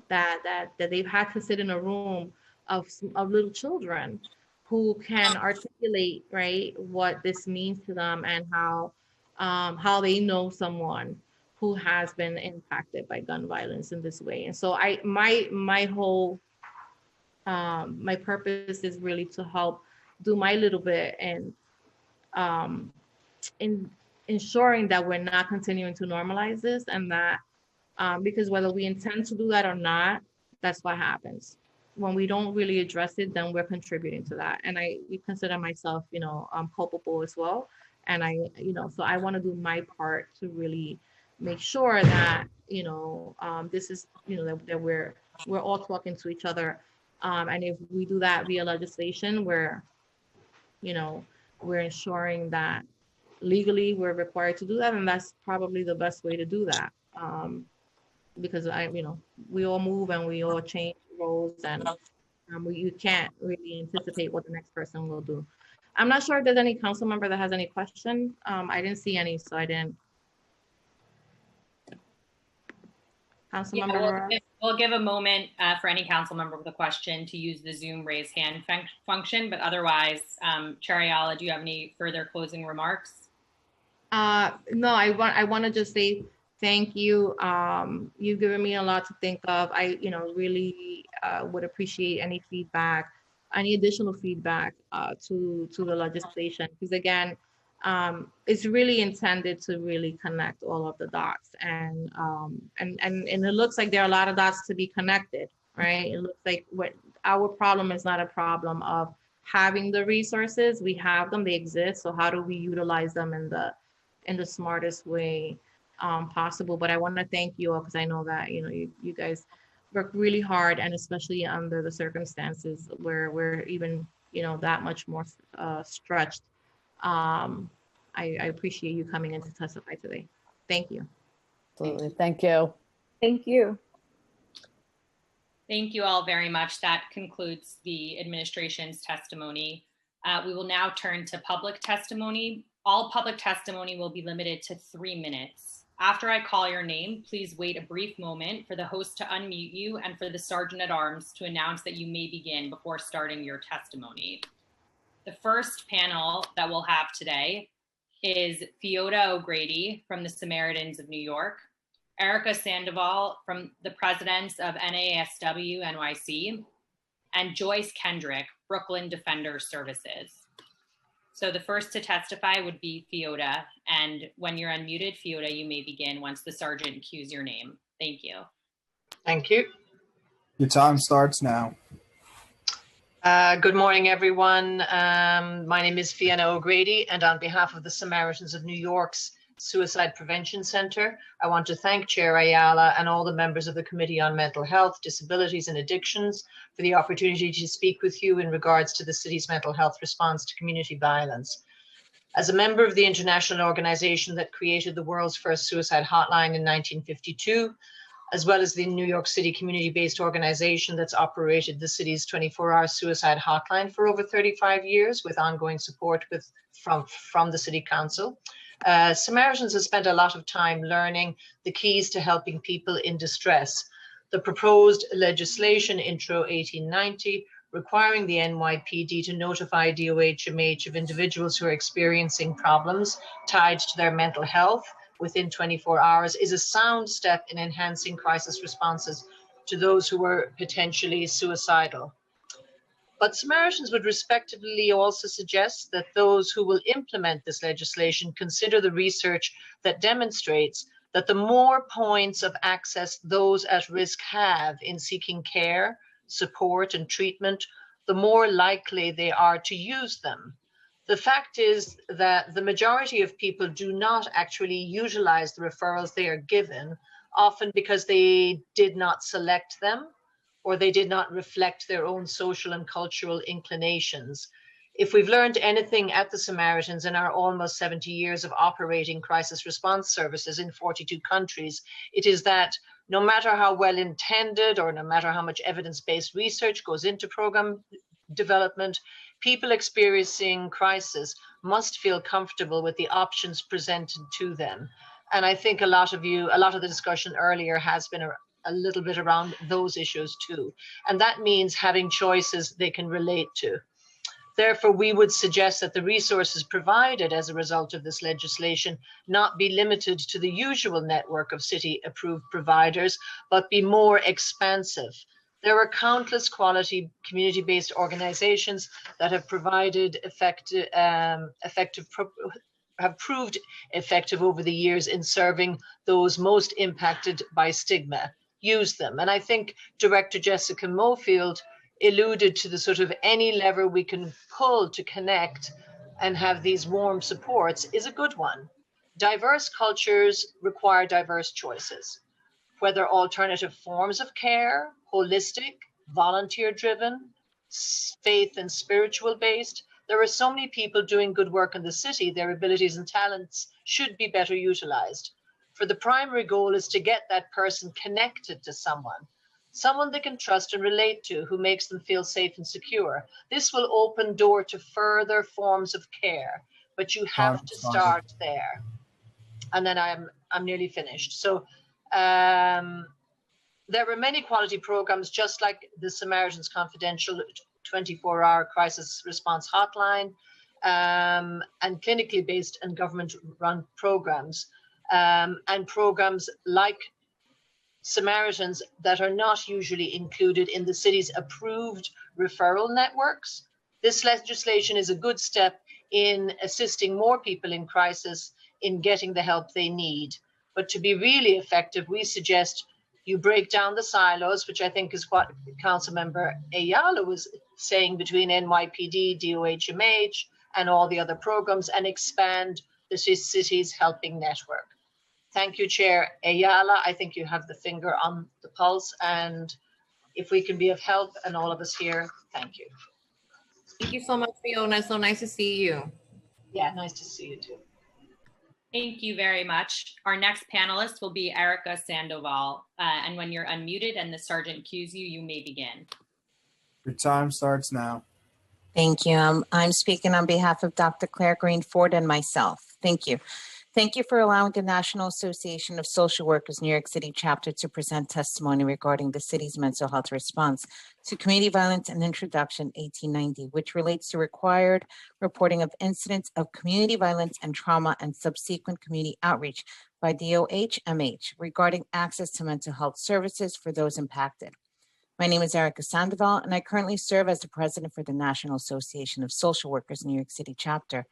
That they've had to sit in a room of little children who can articulate, right, what this means to them, and how they know someone who has been impacted by gun violence in this way. And so my whole my purpose is really to help do my little bit, and in ensuring that we're not continuing to normalize this, and that because whether we intend to do that or not, that's what happens. When we don't really address it, then we're contributing to that. And I consider myself, culpable as well. And so I want to do my part to really make sure that, this is, that we're all talking to each other. And if we do that via legislation, we're ensuring that legally we're required to do that. And that's probably the best way to do that. Because we all move and we all change roles, and you can't really anticipate what the next person will do. I'm not sure if there's any council member that has any question. I didn't see any, so I didn't. Council member. We'll give a moment for any council member with a question to use the Zoom raise hand function, but otherwise, Chair Ayala, do you have any further closing remarks? No, I want to just say thank you. You've given me a lot to think of. I, really would appreciate any feedback, any additional feedback to the legislation, because again, it's really intended to really connect all of the dots, and it looks like there are a lot of dots to be connected, right? It looks like our problem is not a problem of having the resources. We have them, they exist. So how do we utilize them in the smartest way possible? But I want to thank you all, because I know that you guys work really hard, and especially under the circumstances where we're even that much more stretched. I appreciate you coming in to testify today. Thank you. Absolutely. Thank you. Thank you. Thank you all very much. That concludes the administration's testimony. We will now turn to public testimony. All public testimony will be limited to 3 minutes. After I call your name, please wait a brief moment for the host to unmute you and for the Sergeant at Arms to announce that you may begin before starting your testimony. The first panel that we'll have today is Fiona O'Grady from the Samaritans of New York, Erica Sandoval from the Presidents of NASW NYC, and Joyce Kendrick, Brooklyn Defender Services. So the first to testify would be Fiona, and when you're unmuted, Fiona, you may begin once the sergeant cues your name. Thank you. Thank you. Your time starts now. Good morning, everyone. My name is Fiona O'Grady, and on behalf of the Samaritans of New York's Suicide Prevention Center, I want to thank Chair Ayala and all the members of the Committee on Mental Health, Disabilities and Addictions for the opportunity to speak with you in regards to the city's mental health response to community violence. As a member of the international organization that created the world's first suicide hotline in 1952, as well as the New York City community-based organization that's operated the city's 24-hour suicide hotline for over 35 years with ongoing support from the City Council, Samaritans has spent a lot of time learning the keys to helping people in distress. The proposed legislation, Intro 1890, requiring the NYPD to notify DOH-MH of individuals who are experiencing problems tied to their mental health within 24 hours, is a sound step in enhancing crisis responses to those who were potentially suicidal. But Samaritans would respectively also suggest that those who will implement this legislation consider the research that demonstrates that the more points of access those at risk have in seeking care, support, and treatment, the more likely they are to use them. The fact is that the majority of people do not actually utilize the referrals they are given, often because they did not select them, or they did not reflect their own social and cultural inclinations. If we've learned anything at the Samaritans in our almost 70 years of operating crisis response services in 42 countries, it is that no matter how well intended or no matter how much evidence-based research goes into program development, people experiencing crisis must feel comfortable with the options presented to them. And I think a lot of the discussion earlier has been a little bit around those issues too. And that means having choices they can relate to. Therefore, we would suggest that the resources provided as a result of this legislation not be limited to the usual network of city-approved providers, but be more expansive. There are countless quality community-based organizations that have provided effective have proved effective over the years in serving those most impacted by stigma. Use them. And I think Director Jessica Mofield alluded to the sort of any lever we can pull to connect and have these warm supports is a good one. Diverse cultures require diverse choices, whether alternative forms of care, holistic, volunteer-driven, faith and spiritual based. There are so many people doing good work in the city. Their abilities and talents should be better utilized. For the primary goal is to get that person connected to someone they can trust and relate to, who makes them feel safe and secure. This will open door to further forms of care, but you have to start there. And then I'm nearly finished. So there are many quality programs, just like the Samaritans Confidential 24-hour crisis response hotline, and clinically based and government-run programs, and programs like Samaritans that are not usually included in the city's approved referral networks. This legislation is a good step in assisting more people in crisis in getting the help they need. But to be really effective, we suggest you break down the silos, which I think is what Councilmember Ayala was saying, between NYPD, DOHMH, and all the other programs, and expand the city's helping network. Thank you, Chair Ayala. I think you have the finger on the pulse, and if we can be of help, and all of us here, thank you. Thank you so much, Fiona. So nice to see you. Yeah, nice to see you too. Thank you very much. Our next panelist will be Erica Sandoval. And when you're unmuted and the sergeant cues you, you may begin. Your time starts now. Thank you. I'm speaking on behalf of Dr. Claire Green-Ford and myself. Thank you. Thank you for allowing the National Association of Social Workers New York City chapter to present testimony regarding the city's mental health response to community violence and introduction 1890, which relates to required reporting of incidents of community violence and trauma and subsequent community outreach by DOHMH regarding access to mental health services for those impacted. My name is Erica Sandoval, and I currently serve as the president for the National Association of Social Workers New York City chapter.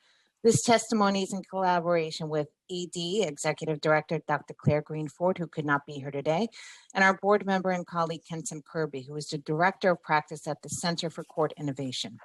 This testimony is in collaboration with ED, Executive Director Dr. Claire Green-Ford, who could not be here today, and our board member and colleague Kenton Kirby, who is the Director of Practice at the Center for Court Innovation.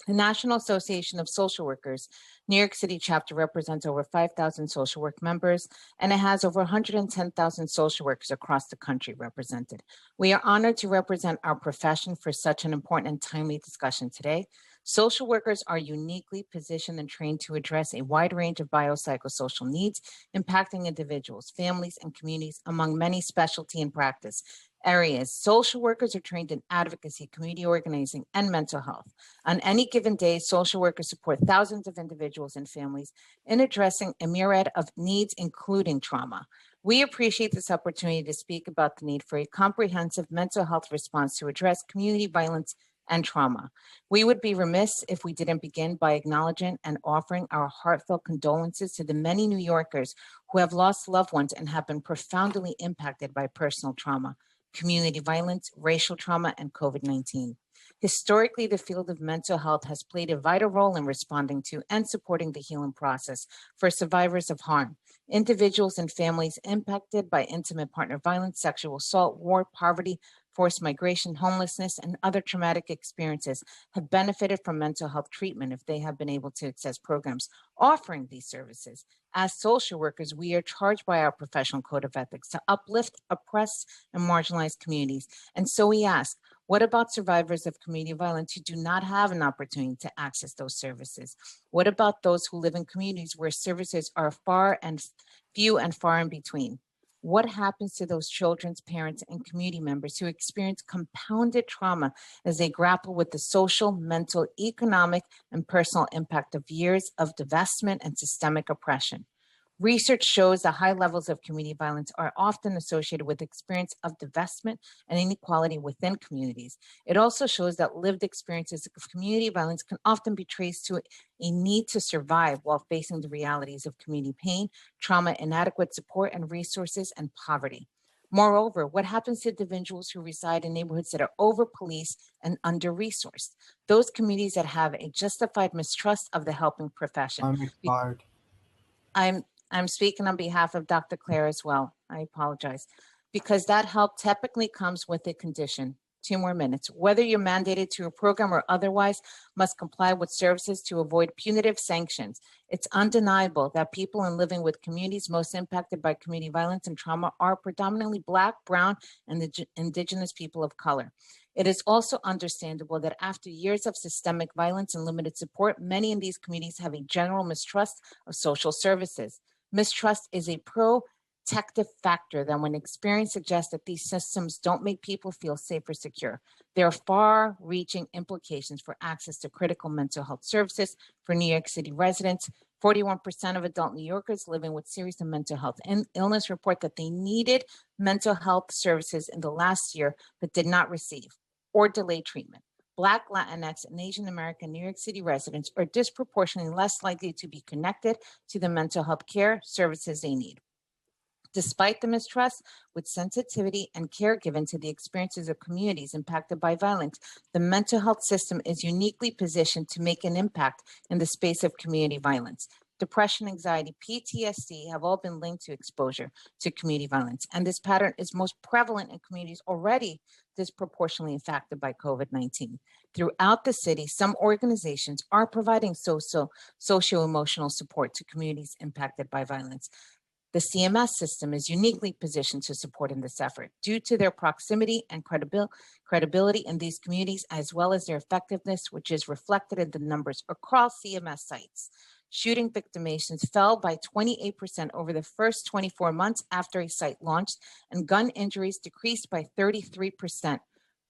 The National Association of Social Workers New York City chapter represents over 5,000 social work members, and it has over 110,000 social workers across the country represented. We are honored to represent our profession for such an important and timely discussion today. Social workers are uniquely positioned and trained to address a wide range of biopsychosocial needs impacting individuals, families, and communities among many specialty and practice areas. Social workers are trained in advocacy, community organizing, and mental health. On any given day, social workers support thousands of individuals and families in addressing a myriad of needs, including trauma. We appreciate this opportunity to speak about the need for a comprehensive mental health response to address community violence and trauma. We would be remiss if we didn't begin by acknowledging and offering our heartfelt condolences to the many New Yorkers who have lost loved ones and have been profoundly impacted by personal trauma, community violence, racial trauma, and COVID-19. Historically, the field of mental health has played a vital role in responding to and supporting the healing process for survivors of harm. Individuals and families impacted by intimate partner violence, sexual assault, war, poverty, forced migration, homelessness, and other traumatic experiences have benefited from mental health treatment if they have been able to access programs offering these services. As social workers, we are charged by our professional code of ethics to uplift oppressed and marginalized communities. And so we ask, what about survivors of community violence who do not have an opportunity to access those services? What about those who live in communities where services are few and far in between? What happens to those children's parents and community members who experience compounded trauma as they grapple with the social, mental, economic, and personal impact of years of divestment and systemic oppression? Research shows that high levels of community violence are often associated with experience of divestment and inequality within communities. It also shows that lived experiences of community violence can often be traced to a need to survive while facing the realities of community pain, trauma, inadequate support and resources, and poverty. Moreover, what happens to individuals who reside in neighborhoods that are over-policed and under-resourced? Those communities that have a justified mistrust of the helping profession. I'm expired. I'm speaking on behalf of Dr. Claire as well. I apologize. Because that help typically comes with a condition. 2 more minutes. Whether you're mandated to a program or otherwise must comply with services to avoid punitive sanctions. It's undeniable that people in living with communities most impacted by community violence and trauma are predominantly Black, Brown, and Indigenous people of color. It is also understandable that after years of systemic violence and limited support, many in these communities have a general mistrust of social services. Mistrust is a protective factor that when experience suggests that these systems don't make people feel safe or secure. There are far-reaching implications for access to critical mental health services for New York City residents. 41% of adult New Yorkers living with serious mental health illness report that they needed mental health services in the last year but did not receive or delay treatment. Black, Latinx, and Asian American New York City residents are disproportionately less likely to be connected to the mental health care services they need. Despite the mistrust, with sensitivity and care given to the experiences of communities impacted by violence, the mental health system is uniquely positioned to make an impact in the space of community violence. Depression, anxiety, PTSD have all been linked to exposure to community violence, and this pattern is most prevalent in communities already disproportionately affected by COVID-19. Throughout the city, some organizations are providing socio-emotional support to communities impacted by violence. The CMS system is uniquely positioned to support in this effort due to their proximity and credibility in these communities, as well as their effectiveness, which is reflected in the numbers across CMS sites. Shooting victimizations fell by 28% over the first 24 months after a site launched, and gun injuries decreased by 33%.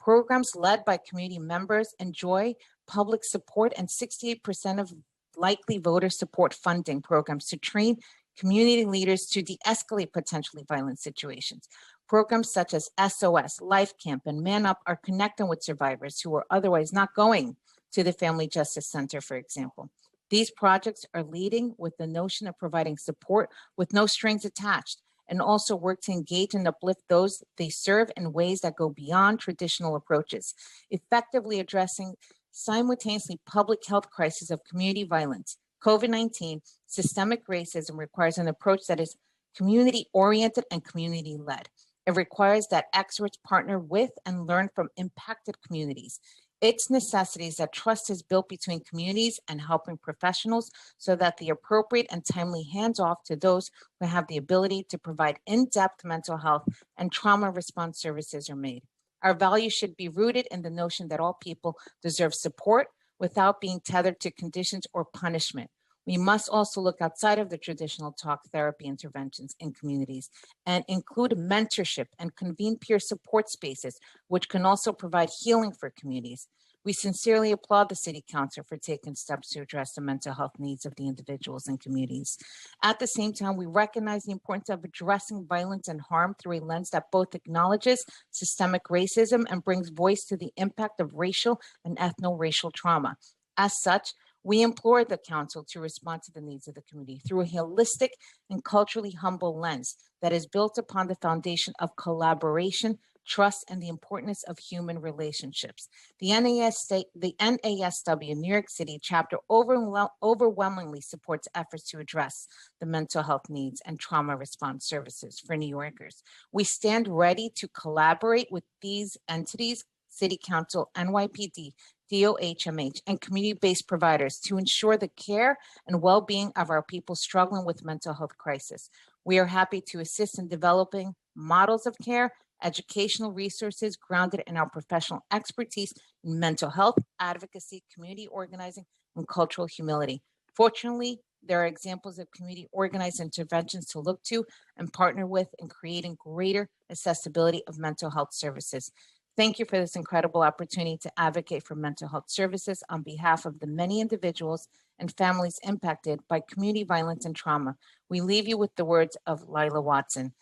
Programs led by community members enjoy public support, and 68% of likely voter support funding programs to train community leaders to de-escalate potentially violent situations. Programs such as SOS, Life Camp, and Man Up are connecting with survivors who are otherwise not going to the Family Justice Center, for example. These projects are leading with the notion of providing support with no strings attached, and also work to engage and uplift those they serve in ways that go beyond traditional approaches, effectively addressing simultaneously public health crisis of community violence. COVID-19, systemic racism requires an approach that is community-oriented and community-led. It requires that experts partner with and learn from impacted communities. Its necessities that trust is built between communities and helping professionals so that the appropriate and timely hands-off to those who have the ability to provide in-depth mental health and trauma response services are made. Our values should be rooted in the notion that all people deserve support without being tethered to conditions or punishment. We must also look outside of the traditional talk therapy interventions in communities and include mentorship and convene peer support spaces, which can also provide healing for communities. We sincerely applaud the City Council for taking steps to address the mental health needs of the individuals and communities. At the same time, we recognize the importance of addressing violence and harm through a lens that both acknowledges systemic racism and brings voice to the impact of racial and ethno-racial trauma. As such, we implore the Council to respond to the needs of the community through a holistic and culturally humble lens that is built upon the foundation of collaboration, trust, and the importance of human relationships. The NASW New York City chapter overwhelmingly supports efforts to address the mental health needs and trauma response services for New Yorkers. We stand ready to collaborate with these entities, City Council, NYPD, DOHMH, and community-based providers to ensure the care and well-being of our people struggling with mental health crisis. We are happy to assist in developing models of care, educational resources grounded in our professional expertise in mental health, advocacy, community organizing, and cultural humility. Fortunately, there are examples of community organized interventions to look to and partner with in creating greater accessibility of mental health services. Thank you for this incredible opportunity to advocate for mental health services on behalf of the many individuals and families impacted by community violence and trauma. We leave you with the words of Lila Watson,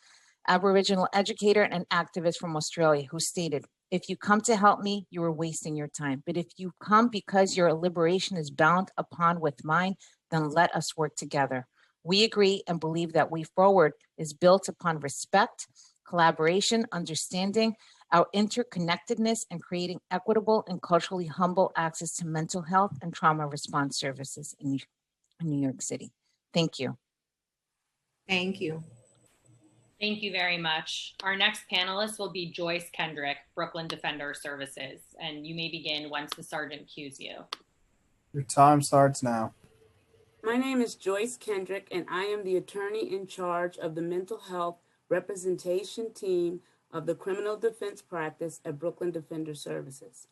Aboriginal educator and activist from Australia, who stated, "If you come to help me, you are wasting your time. But if you come because your liberation is bound upon with mine, then let us work together." We agree and believe that Way Forward is built upon respect, collaboration, understanding, our interconnectedness, and creating equitable and culturally humble access to mental health and trauma response services in New York City. Thank you. Thank you. Thank you very much. Our next panelist will be Joyce Kendrick, Brooklyn Defender Services, and you may begin once the sergeant cues you. Your time starts now. My name is Joyce Kendrick, and I am the attorney in charge of the mental health representation team of the criminal defense practice at Brooklyn Defender Services.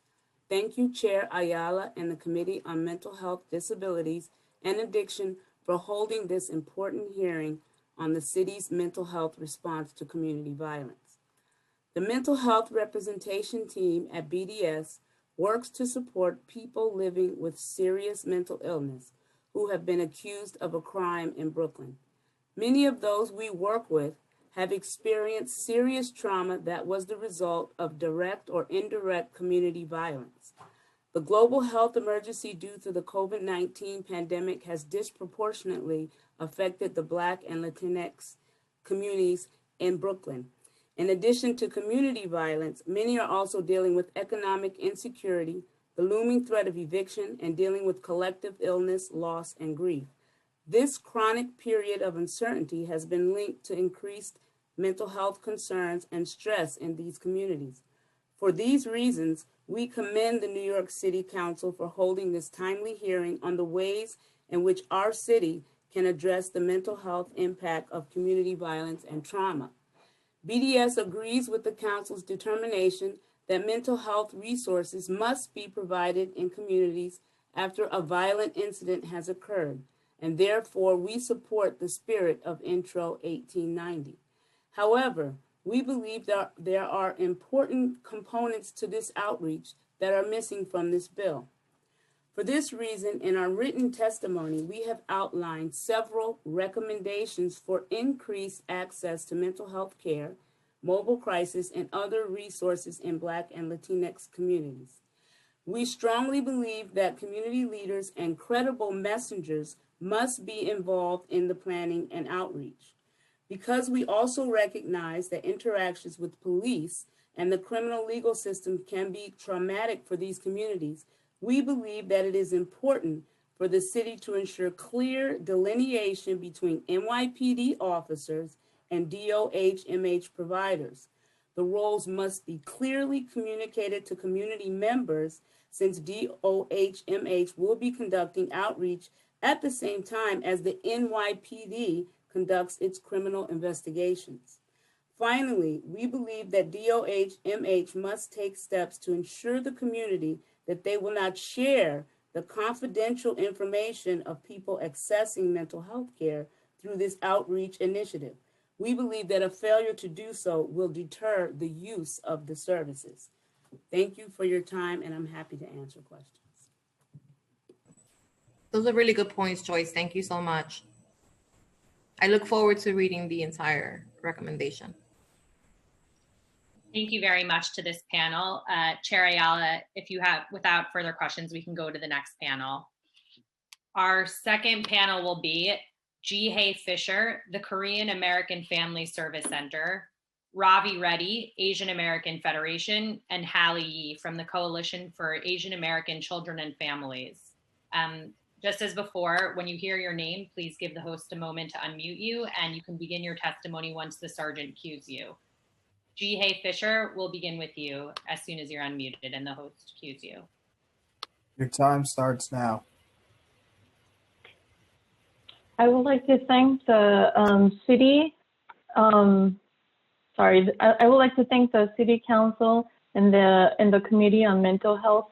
Thank you, Chair Ayala and the Committee on Mental Health, Disabilities, and Addiction for holding this important hearing on the city's mental health response to community violence. The mental health representation team at BDS works to support people living with serious mental illness who have been accused of a crime in Brooklyn. Many of those we work with have experienced serious trauma that was the result of direct or indirect community violence. The global health emergency due to the COVID-19 pandemic has disproportionately affected the Black and Latinx communities in Brooklyn. In addition to community violence, many are also dealing with economic insecurity, the looming threat of eviction, and dealing with collective illness, loss, and grief. This chronic period of uncertainty has been linked to increased mental health concerns and stress in these communities. For these reasons, we commend the New York City Council for holding this timely hearing on the ways in which our city can address the mental health impact of community violence and trauma. BDS agrees with the Council's determination that mental health resources must be provided in communities after a violent incident has occurred, and therefore we support the spirit of Intro 1890. However, we believe that there are important components to this outreach that are missing from this bill. For this reason, in our written testimony, we have outlined several recommendations for increased access to mental health care, mobile crisis, and other resources in Black and Latinx communities. We strongly believe that community leaders and credible messengers must be involved in the planning and outreach. Because we also recognize that interactions with police and the criminal legal system can be traumatic for these communities, we believe that it is important for the city to ensure clear delineation between NYPD officers and DOH-MH providers. The roles must be clearly communicated to community members since DOH-MH will be conducting outreach at the same time as the NYPD conducts its criminal investigations. Finally, we believe that DOH-MH must take steps to ensure the community that they will not share the confidential information of people accessing mental health care through this outreach initiative. We believe that a failure to do so will deter the use of the services. Thank you for your time, and I'm happy to answer questions. Those are really good points, Joyce. Thank you so much. I look forward to reading the entire recommendation. Thank you very much to this panel. Chair Ayala, if you have, without further questions, we can go to the next panel. Our second panel will be Ji-Hae Fisher, the Korean American Family Service Center, Ravi Reddy, Asian American Federation, and Hallie Yi from the Coalition for Asian American Children and Families. Just as before, when you hear your name, please give the host a moment to unmute you, and you can begin your testimony once the sergeant cues you. Ji-Hae Fisher, we'll begin with you as soon as you're unmuted and the host cues you. Your time starts now. I would like to thank the city. I would like to thank the City Council and the Committee on Mental Health,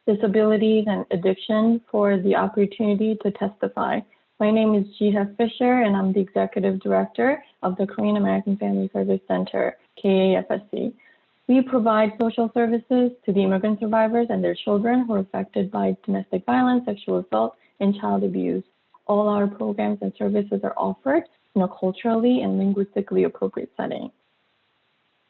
Disabilities, and Addiction for the opportunity to testify. My name is Ji-Hae Fisher, and I'm the Executive Director of the Korean American Family Service Center, KAFSC. We provide social services to the immigrant survivors and their children who are affected by domestic violence, sexual assault, and child abuse. All our programs and services are offered in a culturally and linguistically appropriate setting.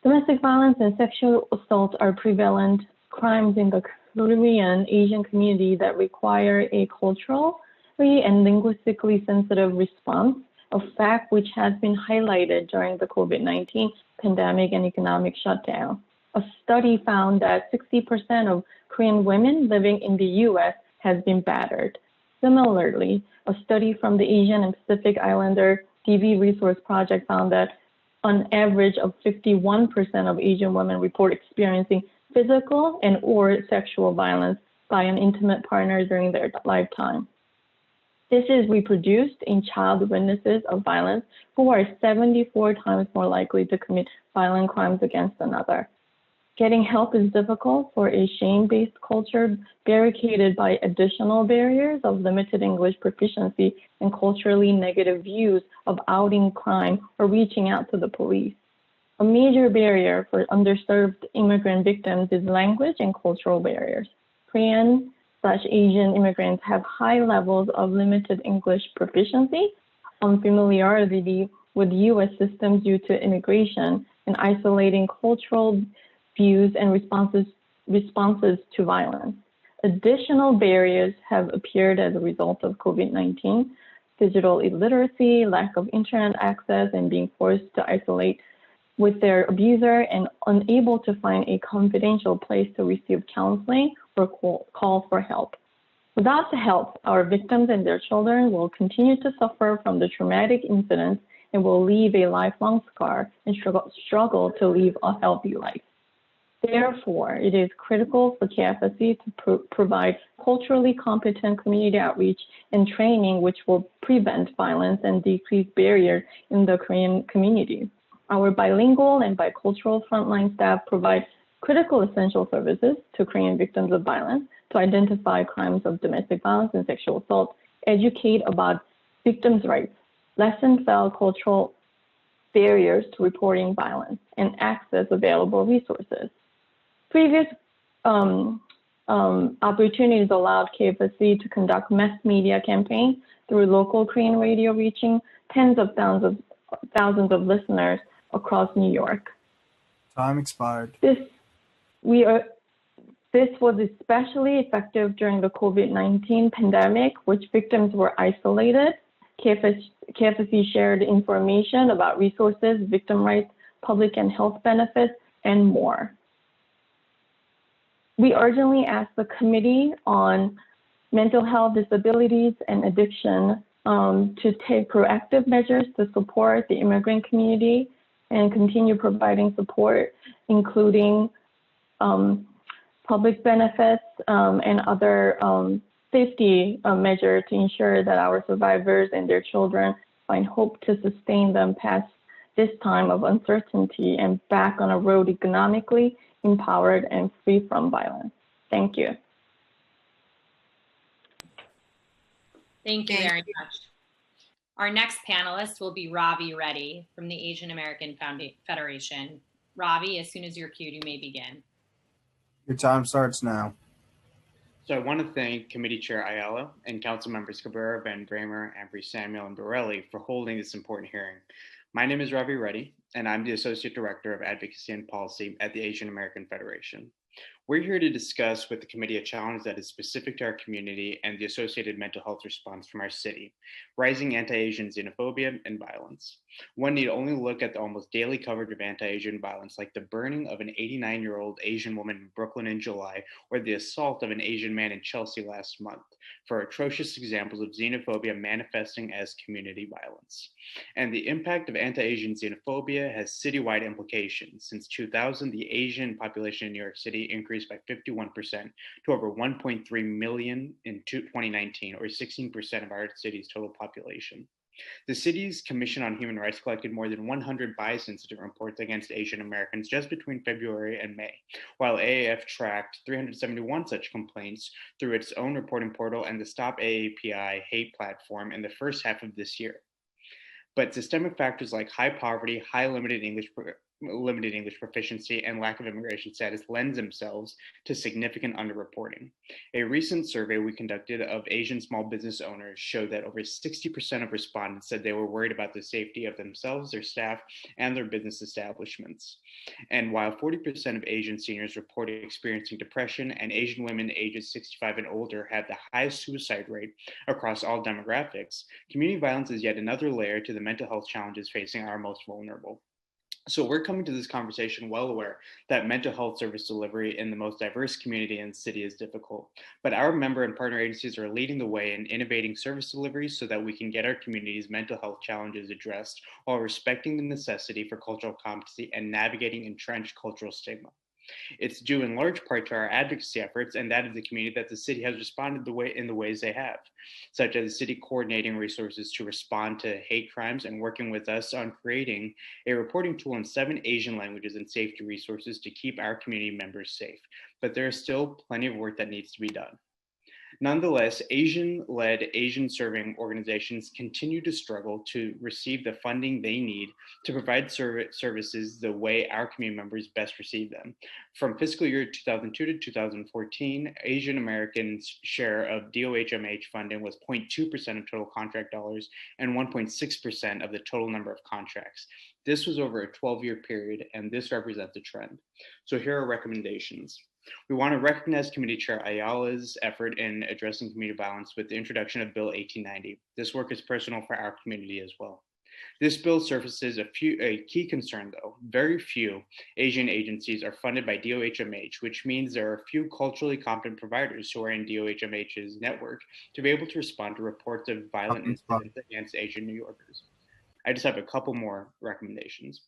Domestic violence and sexual assault are prevalent crimes in the Korean Asian community that require a culturally and linguistically sensitive response, a fact which has been highlighted during the COVID-19 pandemic and economic shutdown. A study found that 60% of Korean women living in the US has been battered. Similarly, a study from the Asian and Pacific Islander DV Resource Project found that on average of 51% of Asian women report experiencing physical and or sexual violence by an intimate partner during their lifetime. This is reproduced in child witnesses of violence who are 74 times more likely to commit violent crimes against another. Getting help is difficult for a shame-based culture barricaded by additional barriers of limited English proficiency and culturally negative views of outing crime or reaching out to the police. A major barrier for underserved immigrant victims is language and cultural barriers. Korean/Asian immigrants have high levels of limited English proficiency, unfamiliarity with U.S. systems due to immigration, and isolating cultural views and responses to violence. Additional barriers have appeared as a result of COVID-19, digital illiteracy, lack of internet access, and being forced to isolate with their abuser and unable to find a confidential place to receive counseling or call for help. Without the help, our victims and their children will continue to suffer from the traumatic incidents and will leave a lifelong scar and struggle to live a healthy life. Therefore, it is critical for KFSC to provide culturally competent community outreach and training which will prevent violence and decrease barriers in the Korean community. Our bilingual and bicultural frontline staff provide critical essential services to Korean victims of violence to identify crimes of domestic violence and sexual assault, educate about victims' rights, lessen fellow cultural barriers to reporting violence, and access available resources. Previous opportunities allowed KFSC to conduct mass media campaigns through local Korean radio, reaching tens of thousands of listeners across New York. Time expired. This was especially effective during the COVID-19 pandemic, which victims were isolated. KFSC shared information about resources, victim rights, public and health benefits, and more. We urgently ask the Committee on Mental Health, Disabilities, and Addiction to take proactive measures to support the immigrant community and continue providing support, including public benefits and other safety measures to ensure that our survivors and their children find hope to sustain them past this time of uncertainty and back on a road economically empowered and free from violence. Thank you. Thank you very much. Our next panelist will be Ravi Reddy from the Asian American Federation. Ravi, as soon as you're queued, you may begin. Your time starts now. So I want to thank Committee Chair Ayala and Council Members Cabrera, Van Bramer, Ambry Samuel, and Borelli for holding this important hearing. My name is Ravi Reddy, and I'm the Associate Director of Advocacy and Policy at the Asian American Federation. We're here to discuss with the committee a challenge that is specific to our community and the associated mental health response from our city: rising anti-Asian xenophobia and violence. One need only look at the almost daily coverage of anti-Asian violence, like the burning of an 89-year-old Asian woman in Brooklyn in July, or the assault of an Asian man in Chelsea last month, for atrocious examples of xenophobia manifesting as community violence. And the impact of anti-Asian xenophobia has citywide implications. Since 2000, the Asian population in New York City increased by 51% to over 1.3 million in 2019, or 16% of our city's total population. The city's Commission on Human Rights collected more than 100 bias incident reports against Asian Americans just between February and May, while AAF tracked 371 such complaints through its own reporting portal and the Stop AAPI hate platform in the first half of this year. But systemic factors like high poverty, high limited English proficiency, and lack of immigration status lend themselves to significant underreporting. A recent survey we conducted of Asian small business owners showed that over 60% of respondents said they were worried about the safety of themselves, their staff, and their business establishments. And while 40% of Asian seniors reported experiencing depression, and Asian women ages 65 and older have the highest suicide rate across all demographics, community violence is yet another layer to the mental health challenges facing our most vulnerable. So we're coming to this conversation well aware that mental health service delivery in the most diverse community and city is difficult, but our member and partner agencies are leading the way in innovating service delivery so that we can get our community's mental health challenges addressed while respecting the necessity for cultural competency and navigating entrenched cultural stigma. It's due in large part to our advocacy efforts and that of the community that the city has responded in the ways they have, such as the city coordinating resources to respond to hate crimes and working with us on creating a reporting tool in 7 Asian languages and safety resources to keep our community members safe. But there is still plenty of work that needs to be done. Nonetheless, Asian-led, Asian-serving organizations continue to struggle to receive the funding they need to provide services the way our community members best receive them. From fiscal year 2002 to 2014, Asian Americans' share of DOHMH funding was 0.2% of total contract dollars and 1.6% of the total number of contracts. This was over a 12-year period, and this represents a trend. So here are recommendations. We want to recognize Committee Chair Ayala's effort in addressing community violence with the introduction of Bill 1890. This work is personal for our community as well. This bill surfaces a key concern though. Very few Asian agencies are funded by DOHMH, which means there are few culturally competent providers who are in DOHMH's network to be able to respond to reports of violent incidents against Asian New Yorkers. I just have a couple more recommendations.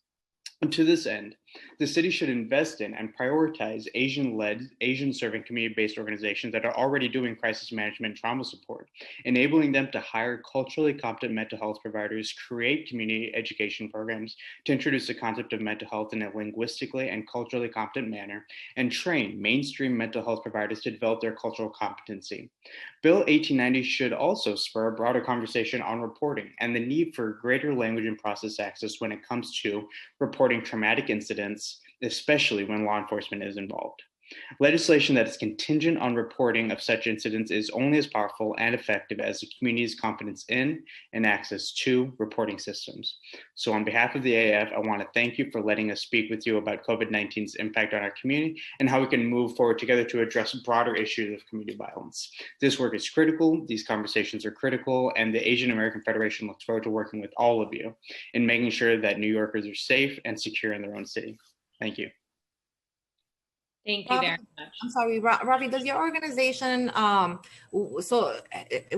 And to this end, the city should invest in and prioritize Asian-led, Asian-serving community-based organizations that are already doing crisis management and trauma support, enabling them to hire culturally competent mental health providers, create community education programs to introduce the concept of mental health in a linguistically and culturally competent manner, and train mainstream mental health providers to develop their cultural competency. Bill 1890 should also spur a broader conversation on reporting and the need for greater language and process access when it comes to reporting traumatic incidents, especially when law enforcement is involved. Legislation that is contingent on reporting of such incidents is only as powerful and effective as the community's confidence in and access to reporting systems. So on behalf of the AAF, I want to thank you for letting us speak with you about COVID-19's impact on our community and how we can move forward together to address broader issues of community violence. This work is critical, these conversations are critical, and the Asian American Federation looks forward to working with all of you in making sure that New Yorkers are safe and secure in their own city. Thank you. Thank you very much. I'm sorry, Ravi, does your organization, so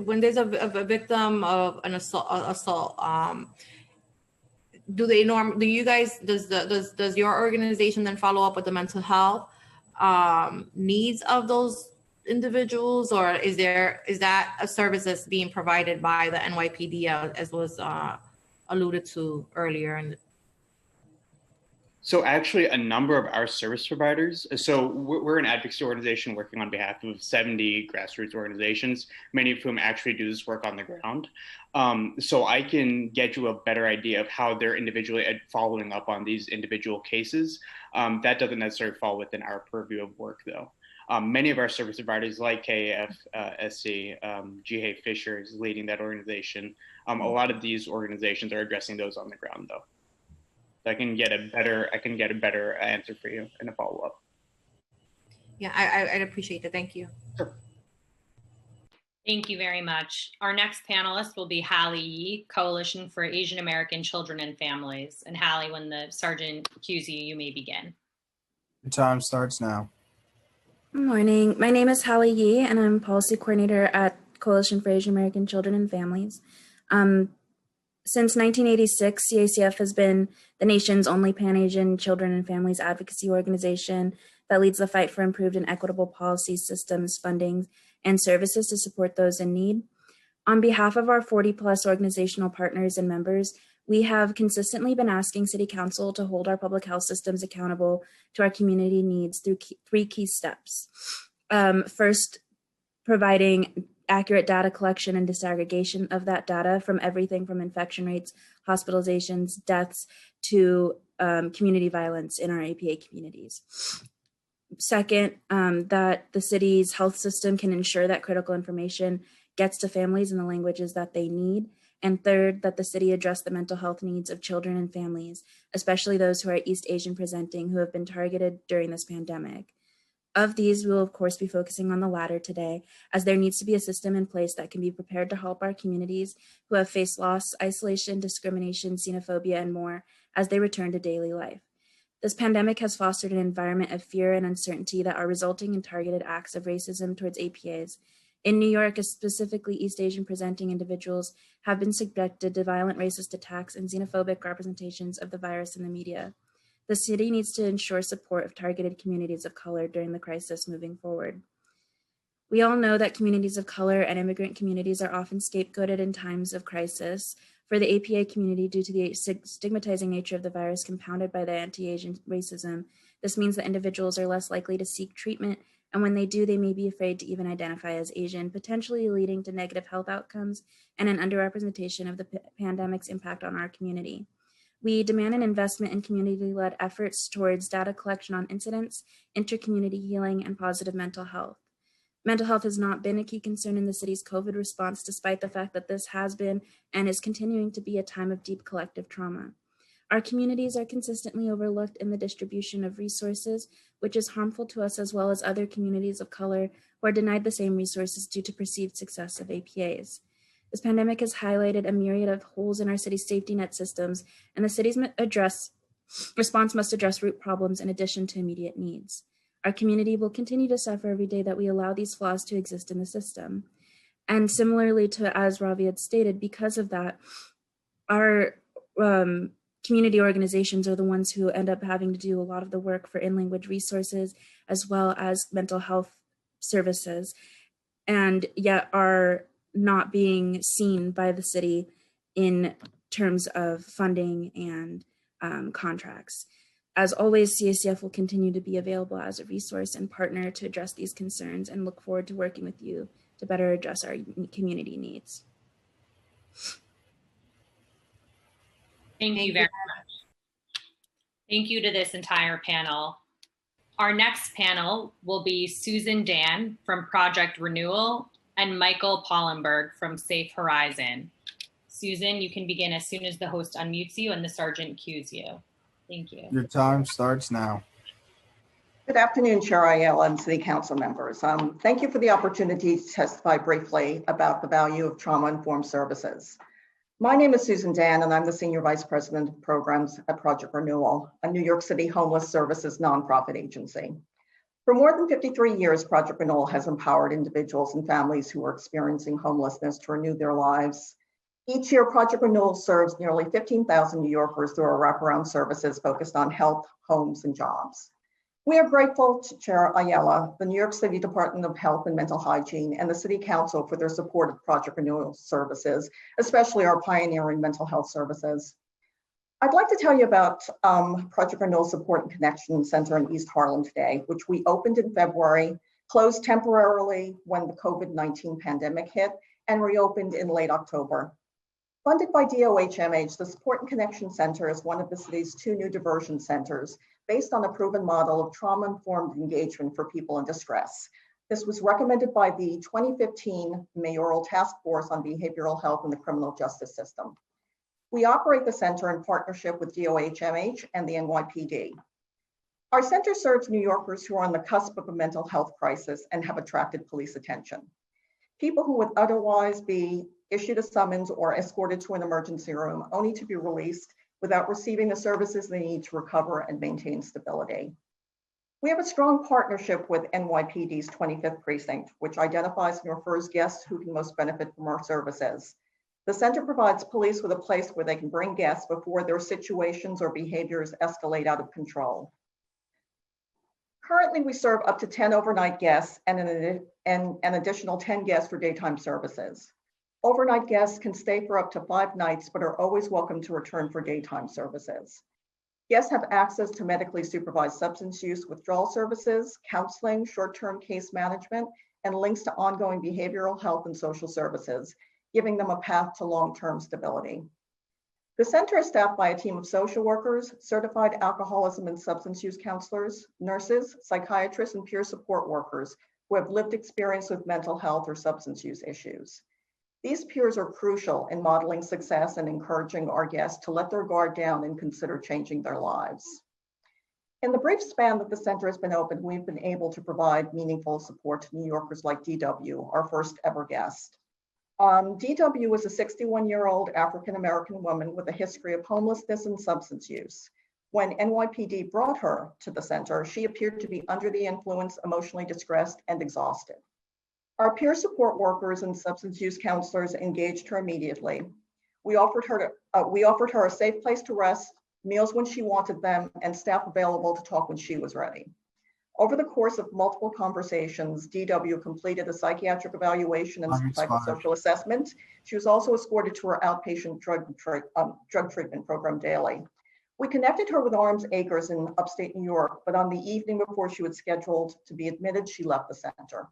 when there's a victim of an assault, does your organization then follow up with the mental health needs of those individuals, or is that a service that's being provided by the NYPD as was alluded to earlier? So actually a number of our service providers, so we're an advocacy organization working on behalf of 70 grassroots organizations, many of whom actually do this work on the ground. So I can get you a better idea of how they're individually following up on these individual cases. That doesn't necessarily fall within our purview of work though. Many of our service providers like KAF, SC, G. Fisher is leading that organization. A lot of these organizations are addressing those on the ground though. I can get a better answer for you in a follow-up. Yeah, I'd appreciate that. Thank you. Sure. Thank you very much. Our next panelist will be Hallie Yee, Coalition for Asian American Children and Families. And Hallie, when the sergeant cues you, you may begin. Your time starts now. Good morning. My name is Hallie Yee, and I'm policy coordinator at Coalition for Asian American Children and Families. Since 1986, CACF has been the nation's only Pan-Asian children and families advocacy organization that leads the fight for improved and equitable policies, systems, funding, and services to support those in need. On behalf of our 40+ organizational partners and members, we have consistently been asking City Council to hold our public health systems accountable to our community needs through 3 key steps. First, providing accurate data collection and disaggregation of that data from everything from infection rates, hospitalizations, deaths, to community violence in our APA communities. Second, that the city's health system can ensure that critical information gets to families in the languages that they need. And third, that the city address the mental health needs of children and families, especially those who are East Asian presenting who have been targeted during this pandemic. Of these, we will of course be focusing on the latter today, as there needs to be a system in place that can be prepared to help our communities who have faced loss, isolation, discrimination, xenophobia, and more as they return to daily life. This pandemic has fostered an environment of fear and uncertainty that are resulting in targeted acts of racism towards APAs. In New York, specifically East Asian presenting individuals have been subjected to violent racist attacks and xenophobic representations of the virus in the media. The city needs to ensure support of targeted communities of color during the crisis moving forward. We all know that communities of color and immigrant communities are often scapegoated in times of crisis. For the APA community, due to the stigmatizing nature of the virus compounded by the anti-Asian racism, this means that individuals are less likely to seek treatment, and when they do, they may be afraid to even identify as Asian, potentially leading to negative health outcomes and an underrepresentation of the pandemic's impact on our community. We demand an investment in community-led efforts towards data collection on incidents, inter-community healing, and positive mental health. Mental health has not been a key concern in the city's COVID response, despite the fact that this has been and is continuing to be a time of deep collective trauma. Our communities are consistently overlooked in the distribution of resources, which is harmful to us as well as other communities of color who are denied the same resources due to perceived success of APAs. This pandemic has highlighted a myriad of holes in our city's safety net systems, and the city's response must address root problems in addition to immediate needs. Our community will continue to suffer every day that we allow these flaws to exist in the system. And similarly to, as Ravi had stated, because of that, our community organizations are the ones who end up having to do a lot of the work for in-language resources, as well as mental health services, and yet are not being seen by the city in terms of funding and contracts. As always, CACF will continue to be available as a resource and partner to address these concerns, and look forward to working with you to better address our community needs. Thank you very much. Thank you to this entire panel. Our next panel will be Susan Dan from Project Renewal and Michael Pollenberg from Safe Horizon. Susan, you can begin as soon as the host unmutes you and the sergeant cues you. Thank you. Your time starts now. Good afternoon, Chair Ayala and City Council members. Thank you for the opportunity to testify briefly about the value of trauma-informed services. My name is Susan Dan, and I'm the Senior Vice President of Programs at Project Renewal, a New York City homeless services nonprofit agency. For more than 53 years, Project Renewal has empowered individuals and families who are experiencing homelessness to renew their lives. Each year, Project Renewal serves nearly 15,000 New Yorkers through our wraparound services focused on health, homes, and jobs. We are grateful to Chair Ayala, the New York City Department of Health and Mental Hygiene, and the City Council for their support of Project Renewal services, especially our pioneering mental health services. I'd like to tell you about Project Renewal Support and Connection Center in East Harlem today, which we opened in February, closed temporarily when the COVID-19 pandemic hit, and reopened in late October. Funded by DOHMH, the Support and Connection Center is one of the city's 2 new diversion centers based on a proven model of trauma-informed engagement for people in distress. This was recommended by the 2015 Mayoral Task Force on Behavioral Health in the Criminal Justice System. We operate the center in partnership with DOHMH and the NYPD. Our center serves New Yorkers who are on the cusp of a mental health crisis and have attracted police attention. People who would otherwise be issued a summons or escorted to an emergency room only to be released without receiving the services they need to recover and maintain stability. We have a strong partnership with NYPD's 25th Precinct, which identifies and refers guests who can most benefit from our services. The center provides police with a place where they can bring guests before their situations or behaviors escalate out of control. Currently, we serve up to 10 overnight guests and an additional 10 guests for daytime services. Overnight guests can stay for up to 5 nights, but are always welcome to return for daytime services. Guests have access to medically supervised substance use withdrawal services, counseling, short-term case management, and links to ongoing behavioral health and social services, giving them a path to long-term stability. The center is staffed by a team of social workers, certified alcoholism and substance use counselors, nurses, psychiatrists, and peer support workers who have lived experience with mental health or substance use issues. These peers are crucial in modeling success and encouraging our guests to let their guard down and consider changing their lives. In the brief span that the center has been open, we've been able to provide meaningful support to New Yorkers like DW, our first ever guest. DW was a 61-year-old African-American woman with a history of homelessness and substance use. When NYPD brought her to the center, she appeared to be under the influence, emotionally distressed, and exhausted. Our peer support workers and substance use counselors engaged her immediately. We offered her a safe place to rest, meals when she wanted them, and staff available to talk when she was ready. Over the course of multiple conversations, DW completed a psychiatric evaluation and psychosocial assessment. She was also escorted to her outpatient drug treatment program daily. We connected her with Arms Acres in upstate New York, but on the evening before she was scheduled to be admitted, she left the center.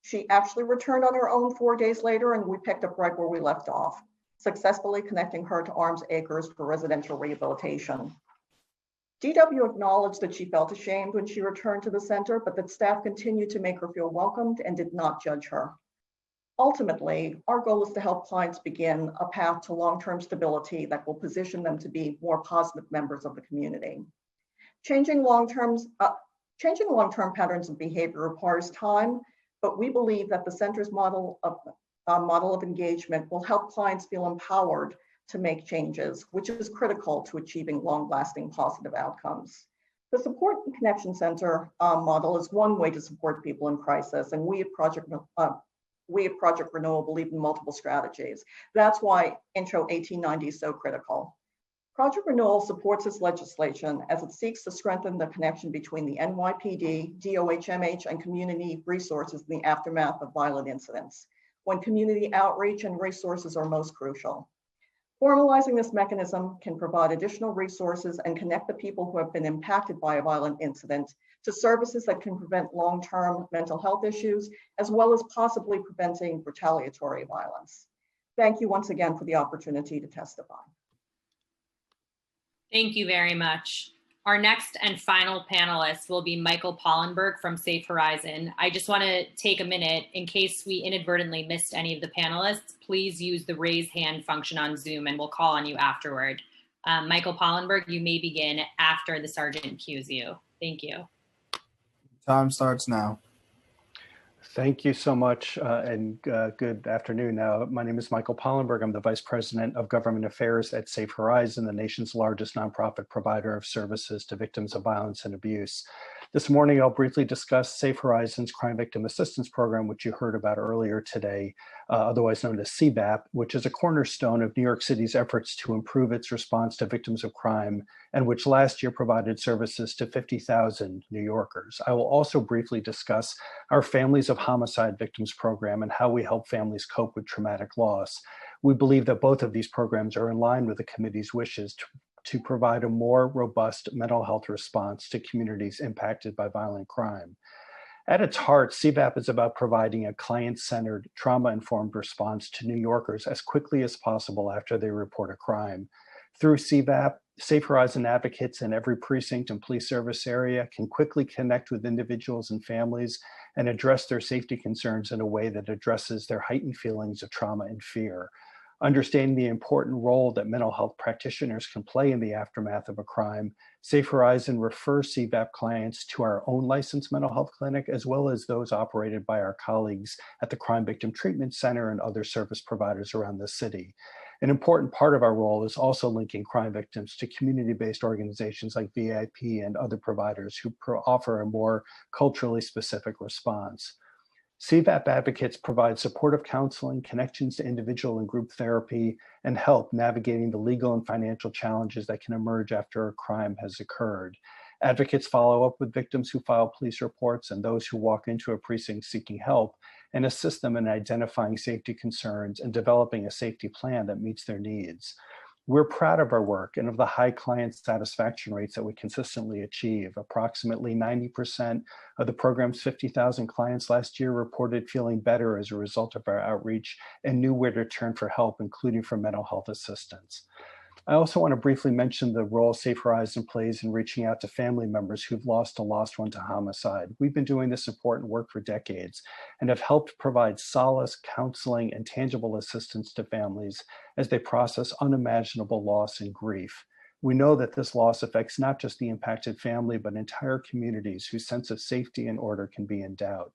She actually returned on her own 4 days later, and we picked up right where we left off, successfully connecting her to Arms Acres for residential rehabilitation. DW acknowledged that she felt ashamed when she returned to the center, but that staff continued to make her feel welcomed and did not judge her. Ultimately, our goal is to help clients begin a path to long-term stability that will position them to be more positive members of the community. Changing long-term patterns of behavior requires time, but we believe that the center's model of engagement will help clients feel empowered to make changes, which is critical to achieving long-lasting positive outcomes. The Support and Connection Center model is one way to support people in crisis, and we at Project Renewal believe in multiple strategies. That's why Intro 1890 is so critical. Project Renewal supports this legislation as it seeks to strengthen the connection between the NYPD, DOHMH, and community resources in the aftermath of violent incidents, when community outreach and resources are most crucial. Formalizing this mechanism can provide additional resources and connect the people who have been impacted by a violent incident to services that can prevent long-term mental health issues, as well as possibly preventing retaliatory violence. Thank you once again for the opportunity to testify. Thank you very much. Our next and final panelist will be Michael Pollenberg from Safe Horizon. I just want to take a minute, in case we inadvertently missed any of the panelists, please use the raise hand function on Zoom and we'll call on you afterward. Michael Pollenberg, you may begin after the sergeant cues you. Thank you. Time starts now. Thank you so much and good afternoon. My name is Michael Pollenberg. I'm the Vice President of Government Affairs at Safe Horizon, the nation's largest nonprofit provider of services to victims of violence and abuse. This morning, I'll briefly discuss Safe Horizon's Crime Victim Assistance Program, which you heard about earlier today, otherwise known as CVAP, which is a cornerstone of New York City's efforts to improve its response to victims of crime, and which last year provided services to 50,000 New Yorkers. I will also briefly discuss our Families of Homicide Victims program and how we help families cope with traumatic loss. We believe that both of these programs are in line with the committee's wishes to provide a more robust mental health response to communities impacted by violent crime. At its heart, CVAP is about providing a client-centered, trauma-informed response to New Yorkers as quickly as possible after they report a crime. Through CVAP, Safe Horizon advocates in every precinct and police service area can quickly connect with individuals and families and address their safety concerns in a way that addresses their heightened feelings of trauma and fear. Understanding the important role that mental health practitioners can play in the aftermath of a crime, Safe Horizon refers CVAP clients to our own licensed mental health clinic, as well as those operated by our colleagues at the Crime Victim Treatment Center and other service providers around the city. An important part of our role is also linking crime victims to community-based organizations like VIP and other providers who offer a more culturally specific response. CVAP advocates provide supportive counseling, connections to individual and group therapy, and help navigating the legal and financial challenges that can emerge after a crime has occurred. Advocates follow up with victims who file police reports and those who walk into a precinct seeking help and assist them in identifying safety concerns and developing a safety plan that meets their needs. We're proud of our work and of the high client satisfaction rates that we consistently achieve. Approximately 90% of the program's 50,000 clients last year reported feeling better as a result of our outreach and knew where to turn for help, including for mental health assistance. I also want to briefly mention the role Safe Horizon plays in reaching out to family members who've lost a lost one to homicide. We've been doing this important work for decades and have helped provide solace, counseling, and tangible assistance to families as they process unimaginable loss and grief. We know that this loss affects not just the impacted family, but entire communities whose sense of safety and order can be in doubt.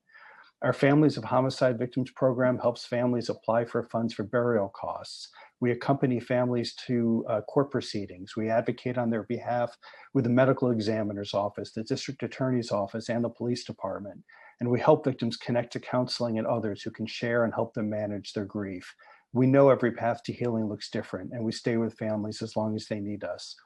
Our Families of Homicide Victims program helps families apply for funds for burial costs. We accompany families to court proceedings. We advocate on their behalf with the medical examiner's office, the district attorney's office, and the police department. And we help victims connect to counseling and others who can share and help them manage their grief. We know every path to healing looks different, and we stay with families as long as they need us.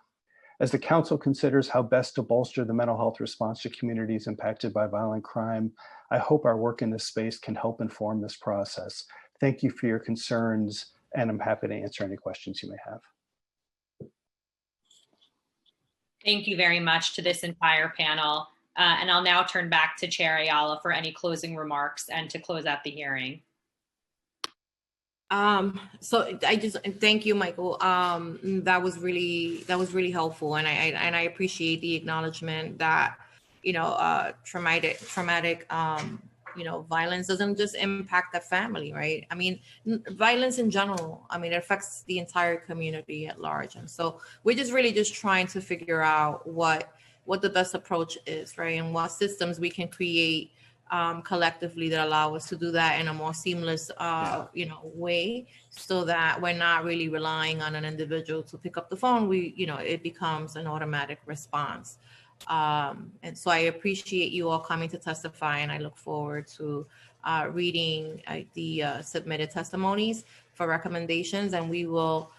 As the council considers how best to bolster the mental health response to communities impacted by violent crime, I hope our work in this space can help inform this process. Thank you for your concerns, and I'm happy to answer any questions you may have. Thank you very much to this entire panel. And I'll now turn back to Chair Ayala for any closing remarks and to close out the hearing. So I just thank you, Michael. That was really helpful, and I appreciate the acknowledgement that traumatic violence doesn't just impact the family, right? I mean, violence in general, I mean, it affects the entire community at large, and so we're just really just trying to figure out what the best approach is, right, and what systems we can create collectively that allow us to do that in a more seamless, way, so that we're not really relying on an individual to pick up the phone. It becomes an automatic response. And so I appreciate you all coming to testify, and I look forward to reading the submitted testimonies for recommendations, and we will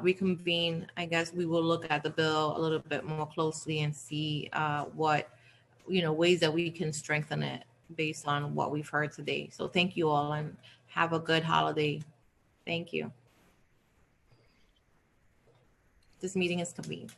reconvene. I guess we will look at the bill a little bit more closely and see what ways that we can strengthen it based on what we've heard today. So thank you all, and have a good holiday. Thank you. This meeting is convened.